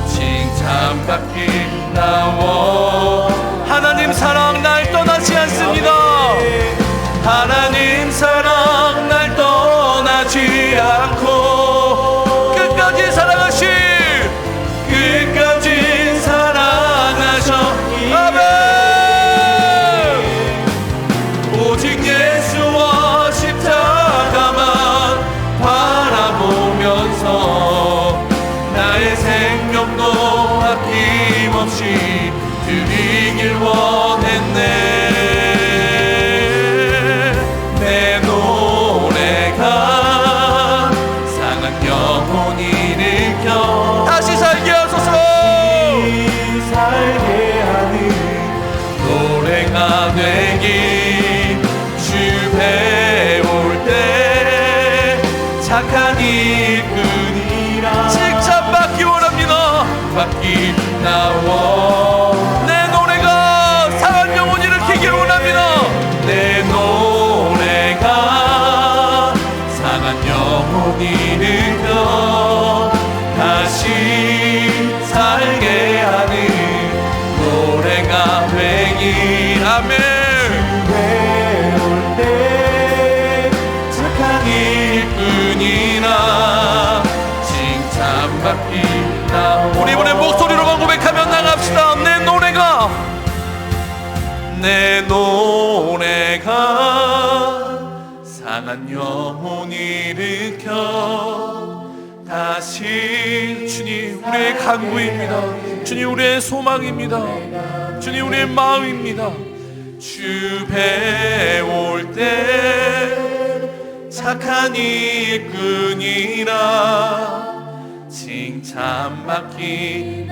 칭찬받길 나워. 하나님 사랑 날 떠나지 않습니다. 하나님 사랑 날 떠나지 않고 끝까지 사랑하셨기에 아멘. 오직 예수와 십자가만 바라보면서 나의 생명도 아낌없이 드리길 원했네. 내 노래가 상한 영혼이 일으켜 다시 살게 하소서. 살게 하는 노래가 되길. 주에 올 때 착한 일꾼이라 칭찬받기 원합니다. 받기 나워. 내 노래가 상한 영혼 일으키길 원합니다. 내 노래가 상한 영혼이 느껴 다시 살게 하는 노래가 되길. 아멘. 주에 올 때 착한 일꾼이나 칭찬받기 나와. 우리 이번에 목소리로만 고백하며 나갑시다. 내 노래가 상한 영혼이 일으켜 다시. 주님 우리의 간구입니다. 주님 우리의 소망입니다. 주님 우리의 마음입니다. 주에 올 때 착한 일꾼이라 칭찬받기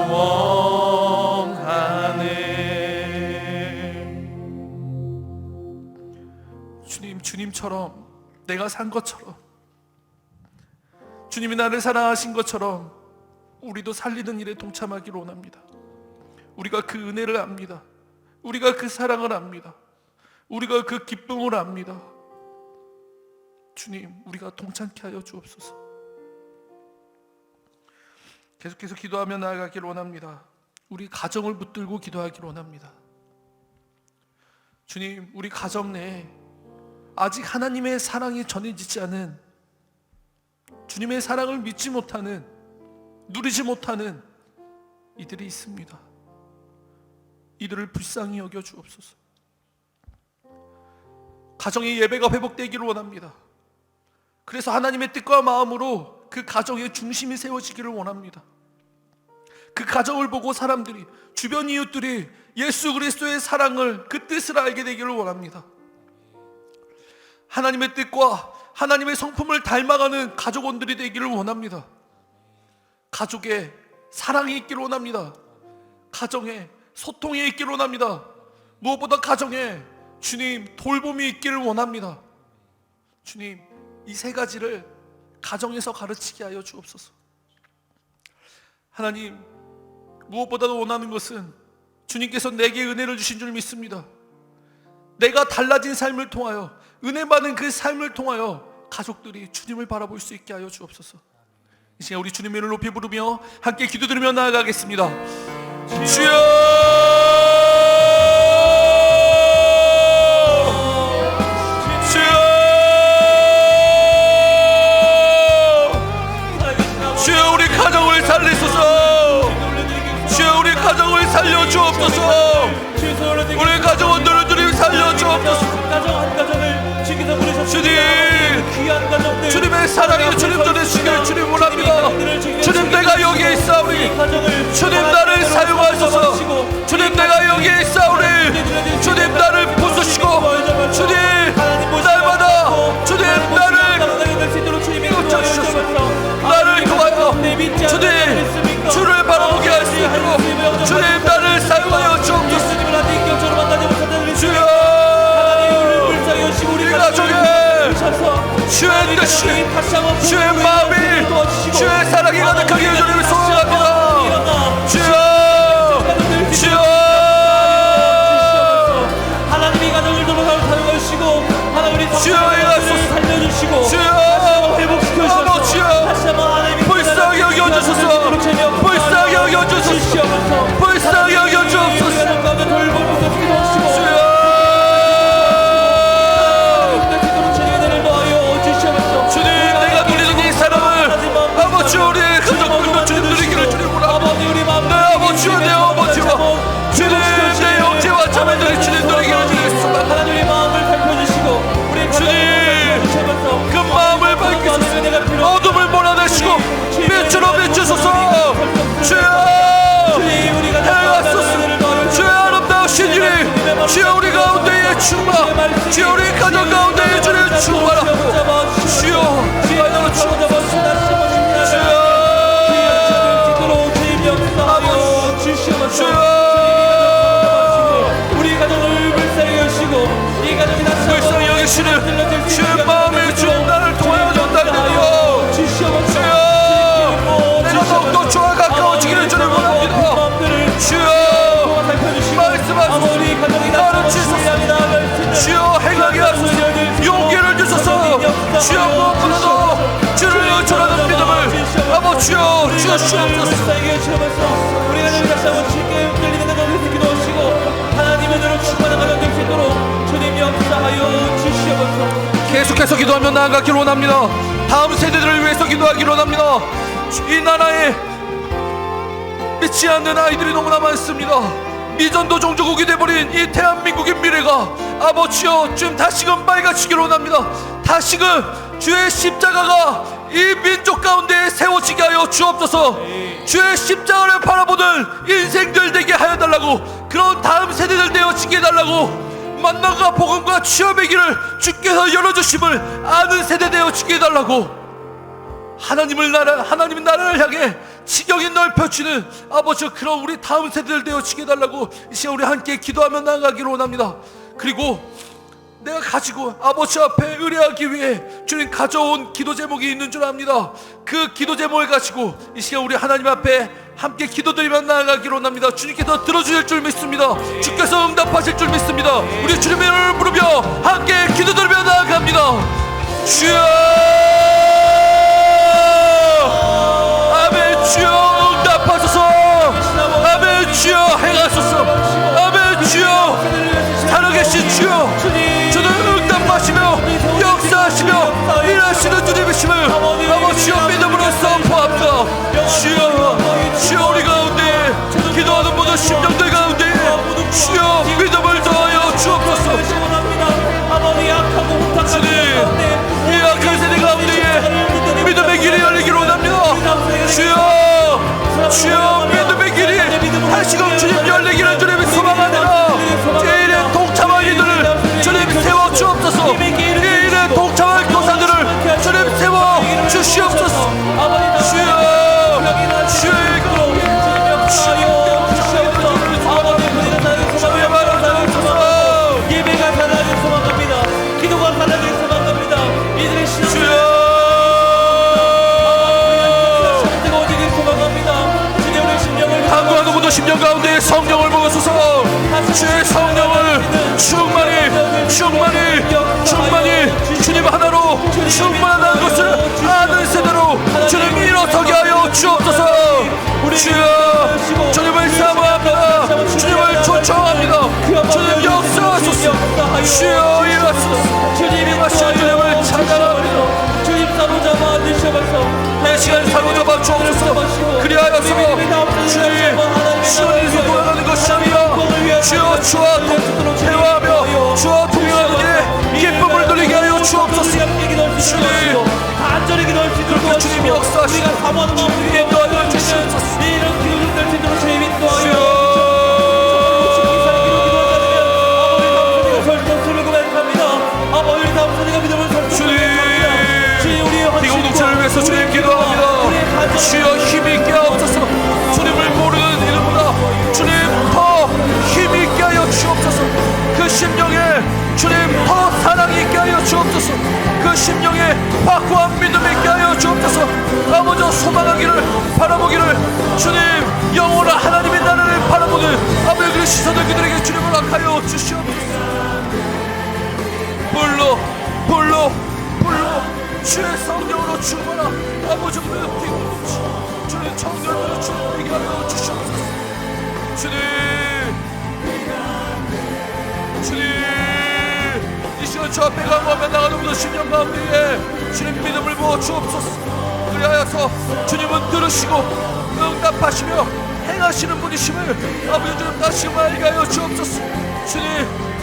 원하네. 주님처럼 내가 산 것처럼, 주님이 나를 사랑하신 것처럼 우리도 살리는 일에 동참하기를 원합니다. 우리가 그 은혜를 압니다. 우리가 그 사랑을 압니다. 우리가 그 기쁨을 압니다. 주님 우리가 동참케 하여 주옵소서. 계속해서 기도하며 나아가기를 원합니다. 우리 가정을 붙들고 기도하기를 원합니다. 주님, 우리 가정 내에 아직 하나님의 사랑이 전해지지 않은, 주님의 사랑을 믿지 못하는, 누리지 못하는 이들이 있습니다. 이들을 불쌍히 여겨 주옵소서. 가정의 예배가 회복되기를 원합니다. 그래서 하나님의 뜻과 마음으로 그 가정의 중심이 세워지기를 원합니다. 그 가정을 보고 사람들이, 주변 이웃들이 예수 그리스도의 사랑을, 그 뜻을 알게 되기를 원합니다. 하나님의 뜻과 하나님의 성품을 닮아가는 가족원들이 되기를 원합니다. 가족에 사랑이 있기를 원합니다. 가정에 소통이 있기를 원합니다. 무엇보다 가정에 주님 돌봄이 있기를 원합니다. 주님, 이 세 가지를 가정에서 가르치게 하여 주옵소서. 하나님, 무엇보다도 원하는 것은 주님께서 내게 은혜를 주신 줄 믿습니다. 내가 달라진 삶을 통하여, 은혜 받은 그 삶을 통하여 가족들이 주님을 바라볼 수 있게 하여 주옵소서. 이 시간 우리 주님의 이름을 높이 부르며 함께 기도드리며 나아가겠습니다. 주여, 주여, 우리 가정을 살리소서. 주여, 우리 가정을 살려 주옵소서. 우리 가정원들을 주님 살려 주옵소서. 주님, 주님의 사랑이 주님 전해주시길 주님 원합니다. 주님, 내가 여기에 있사오니 주님 나를 사용하소서. 주님, 내가 여기에 있사오니 주님 나를 부수시고 주님 날마다 주님 나를 고쳐주셔서 나를 통하여 주님 주를 바라보게 할 수 있도록 주님 나를 사용하여 주옵소서. 주여, 우리 가족에 주의 뜻이, 주의 마음이, 주의 사랑이 가득하게 주님을 소원합니다. 주여, 주여, 하나님이 가정을 돌아가며 사용하시고 하나님이 주여, 살려주시고 주여, 회복시켜주셔서 다시 한번 하나님이 불쌍히 여겨주소서. 불쌍히 여겨주소서. 불쌍히 여겨주옵소서. 주여, 주님, 내가 누리는 이 사랑을 아버지 우리의 가족들과 주님 누리기를 주님 원합니다. 내 아버지와 내 어머니와 주님 내 형제와 자매들이 주님 누리기를 주님 소망합니다. 하나님의 마음을 살펴주시고 우리 주님, 그 마음을 밝히소서. 어둠을 몰아내시고 빛으로 비추소서. 주여, 행하소서. 주여, 아름다우신 주님, 주여, 우리 가운데에 충만, 주여, 우리 가정 가운데에 주님 충만하고 주여, 하나로 우리 가정을 불쌍히 여시고 이 가정이 다시 불쌍히 여기시는 주의 마음이 주님 나를 통하여 전달되고 주여, 내가 더욱더 주와 가까워지기를 주님 원합니다. 주여, 말씀하소서. 가르치소서. 주여, 행하게 하소서. 용기를 주소서. 주여, 무엇보다도 주를 의존하는 믿음을 아버지여 주시옵소서. 우리 가정이 다시 한번 주님께 흔들리는 가정에서 기도하시고 하나님의 은혜로 충만한 가정 될 수 있도록 주님 역사하여 주시옵소서. 계속해서 기도하며 나아가기를 원합니다. 다음 세대들을 위해서 기도하기를 원합니다. 이 나라에 믿지 않는 아이들이 너무나 많습니다. 미전도 종주국이 되어버린 이 대한민국의 미래가 아버지여 좀 다시금 빨갛시기를 원합니다. 다시금 주의 십자가가 이 민족 가운데 세워지게 하여 주옵소서. 주의 십자가를 바라보는 인생들 되게 하여 달라고, 그런 다음 세대들 되어지게 해달라고, 만남과 복음과 취업의 길을 주께서 열어주심을 아는 세대 되어지게 해달라고, 하나님 나라를 향해 지경이 넓혀지는 아버지 그런 우리 다음 세대들 되어지게 해달라고 이 시간 우리 함께 기도하며 나아가기를 원합니다. 그리고 내가 가지고 아버지 앞에 의뢰하기 위해 주님 가져온 기도 제목이 있는 줄 압니다. 그 기도 제목을 가지고 이 시간 우리 하나님 앞에 함께 기도드리며 나아가기로 원합니다. 주님께서 들어주실 줄 믿습니다. 주께서 응답하실 줄 믿습니다. 우리 주님의 이름을 부르며 함께 기도드리며 나아갑니다. 주여, 아멘. 주여 응답하소서. 아멘. 주여 행하소서. 아멘. 주여 살아계신 주여, 저는 응답하시며 역사하시며 일하시는 주님이심을 아버지여 믿음으로 선포합니다. 주여 우리 가운데 기도하는 모든 심령들 가운데 주여 믿음을 더하여 주옵소서. 주님, 이 악한 세대 가운데에 믿음의 길이 열리기를 원합니다. 주여 믿음의 길이 다시금 주님 열리기를 주님이 소망하느라 제 일에 동참할 이들을 주님 세워 주옵소서. 이 일에 동참할 교사들을 주님 세워 주시옵소서. 예배가 살아나길 소망합니다. 기도가 살아나길 소망합니다. 이들의 신앙을 뜨거워지길 소망합니다. 주님 우리 심령을 간구하는 모든 심령 가운데 성령을 먹어소서. 주의 성령을 충만히 주님 하나로 충만하다는 것을 아는 세대로 주님 일어서게 하여 주옵소서. 주여 주님을 사모합니다. 주님을 초청합니다. 주님 역사하소서. 주여 일하소서. 주님이 마시는 주님을 찬양합니다. 주님 사로잡아 드셔봐서 내 시간 사로잡아 주옵소서. 그리하여서 주님 시온에서 돌아가는 것이 아니라 주여 주와 대화하며 주와 동행하는 게 기쁨을 누리게 하여 주옵소서. 주님 간절히 기도할 수 있도록 주님 역사하시고 우리가 사모하는 마음을 인도하여 주시옵소서. 이런 기도를 될 수 있도록 주님 인도하여 공동체를 위해서 주님 기도합니다. 주여 힘있게 하옵소서. 주님을 모르는 이름보다 주님 더 힘있게 하여 주옵소서. 그 심령에 주님 더 사랑이 있게 하여 주옵소서. 그 심령에 확고한 믿음이 있게 하여 주옵소서. 아버지 소망하기를 바라보기를 주님 영원한 하나님의 나라를 바라보는 아버지 그 시선을 그들에게 주님을 악하여 주시옵소서. 불러 주의 성령으로 충만하 아버지의 공동체 주의 청년으로 주님에게 하여 주시옵소서. 주님 이 시간 주 앞에 강구하며 나가는 모든 심령 가운데에 주님 믿음을 부어 주옵소서. 그리하여서 주님은 들으시고 응답하시며 행하시는 분이심을 아버지 주님 다시금 알게 하여 주옵소서. 주님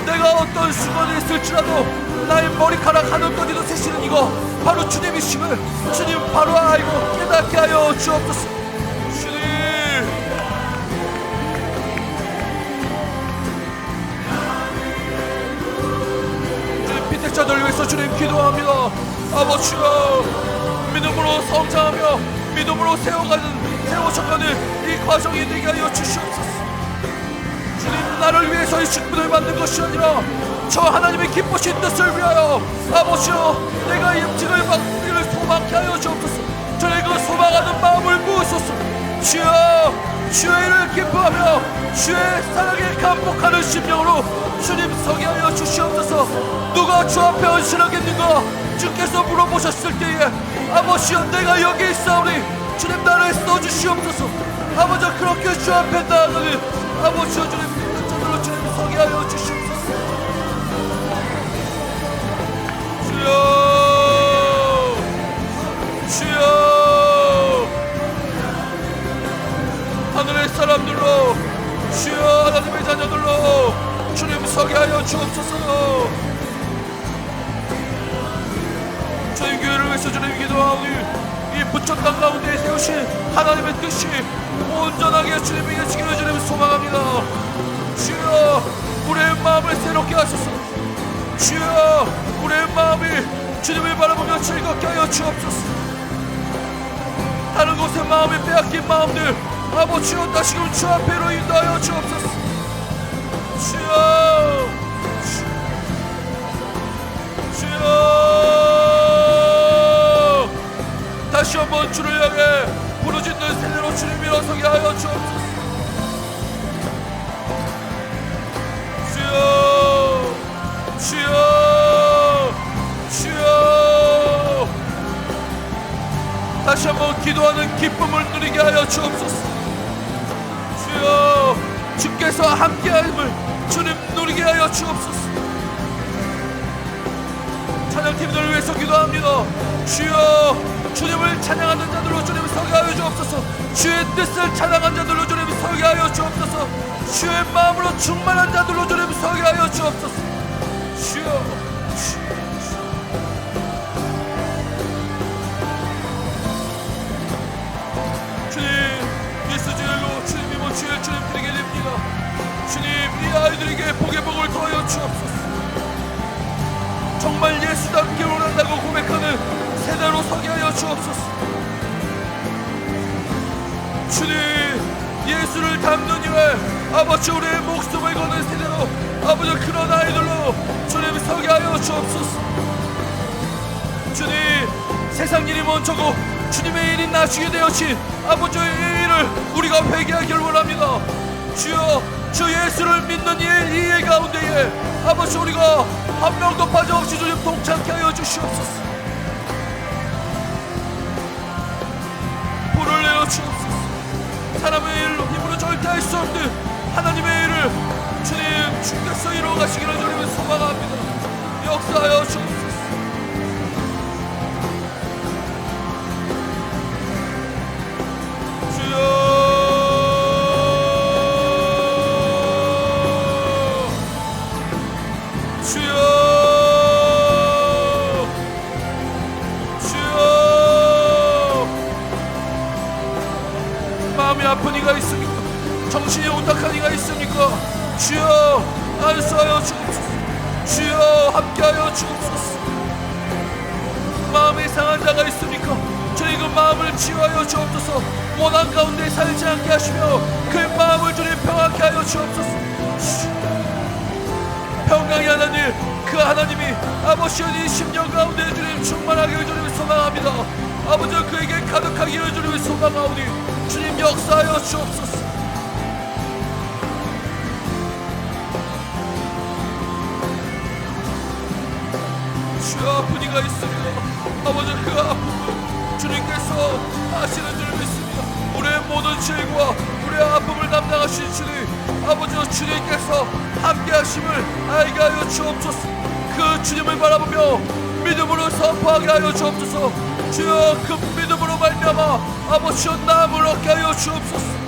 내가 어떤 수건이 있을지라도 나의 머리카락 한 옥더디도 세시는 이거 바로 주님이심을 주님 바로 알고 깨닫게 하여 주옵소서. 주님 피택자들 위해서 주님 기도합니다. 아버지여 믿음으로 성장하며 믿음으로 세워져가는 이 과정이 되게 하여 주시옵소서. 주님 나를 위해서 이 직분을 받는 것이 아니라 저 하나님의 기쁘신 뜻을 위하여 아버지여 내가 이 임직을 받기를 소망케 하여 주옵소서. 저의 그 소망하는 마음을 부으소서. 주의 일을 기뻐하며 주의 사랑에 감복하는 심령으로 주님 서게 하여 주시옵소서. 누가 주 앞에 헌신하겠는가 주께서 물어보셨을 때에 아버지여 내가 여기 있사오니 주님 나를 써주시옵소서. 아버지 그렇게 주 앞에 나아가는 아버지여 주님 믿음으로 주님 서게 하여 주시옵소서. 주여 하늘의 사람들로 주여 하나님의 자녀들로 주님 서게 하여 주옵소서. 저희 교회를 위해서 주님 기도하오니 이 부천 땅 가운데 세우신 하나님의 뜻이 온전하게 주님이 이루어지기를 주님 소망합니다. 주여 우리의 마음을 새롭게 하소서. 주여 우리의 마음이 주님을 바라보며 즐겁게 하여 주옵소서. 다른 곳에 마음이 빼앗긴 마음들 아버지여 다시금 주 앞에로 인도하여 주옵소서. 주여 다시 한번 주를 향해 부르짖는 세대로 주님 일어서게 하여 주옵소서. 주여 다시 한번 기도하는 기쁨을 누리게 하여 주옵소서. 주여 주께서 함께함을 주님 누리게 하여 주옵소서. 찬양팀들을 위해서 기도합니다. 주여 주님을 찬양하는 자들로 주님 서게 하여 주옵소서. 주의 뜻을 찬양한 자들로 주님 서게 하여 주옵소서. 주의 마음으로 충만한 자들로 주님 서게 하여 주옵소서. 주여 주님 예수지엘로 주님이 모치에 주님 드리게 됩니다. 주님 이 아이들에게 복의 복을 더하여 주옵소서. 정말 예수답게 원한다고 고백하는 세대로 서게 하여 주옵소서. 주님 예수를 담는 일에 아버지 우리의 목숨을 거는 세대로 아버지 그런 아이들로 주님 서게 하여 주옵소서. 주님 세상 일이 먼저고 주님의 일이 나중에 되어진 아버지의 일을 우리가 회개하기를 원합니다. 주여 주 예수를 믿는 이 가운데에 아버지 우리가 한 명도 빠짐없이 주님 동참케 하여 주시옵소서. 불을 내어 주옵소서. 사람의 일로 힘으로 절대 할 수 없는 하나님의 일을 주님 주께서 이루어 가시기를 주님을 소망합니다. 역사하여 주옵소서. 아픈 이가 있습니까? 정신이 오딱한 이가 있습니까? 주여 안수하여 주옵소서. 주여 함께하여 주옵소서. 마음이 상한 자가 있습니까? 주님 그 마음을 치유하여 주옵소서. 원한 가운데 살지 않게 하시며 그 마음을 주님 평안케 하여 주옵소서. 평강의 하나님 그 하나님이 아버지의 이 심령 가운데 주님 충만하게 주님을 소망합니다. 아버지 그에게 가득하기를 주님을 소망하오니 주님 역사하여 주옵소서. 주여 아픈 이가 있습니다. 아버지 그 아픔을 주님께서 하시는 줄 믿습니다. 우리의 모든 죄와 우리의 아픔을 담당하신 주님 아버지 주님께서 함께 하심을 알게 하여 주옵소서. 그 주님을 바라보며 믿음으로 선포하게 하여 주옵소서. 주여 그 믿음으로 말미암아 아버지여 나음을 얻게 하여 주옵소서.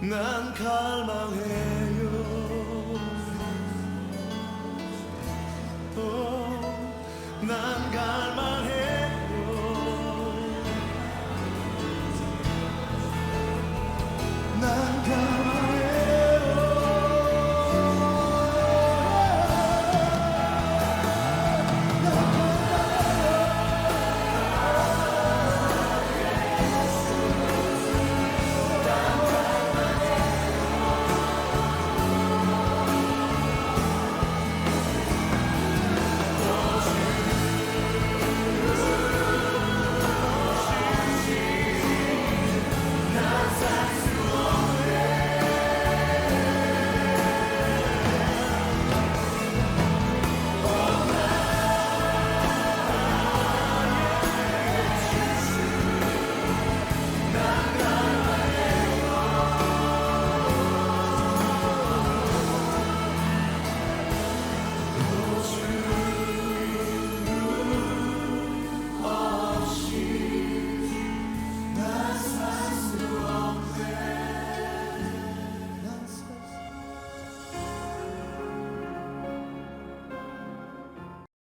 난 갈망해요. 난 갈망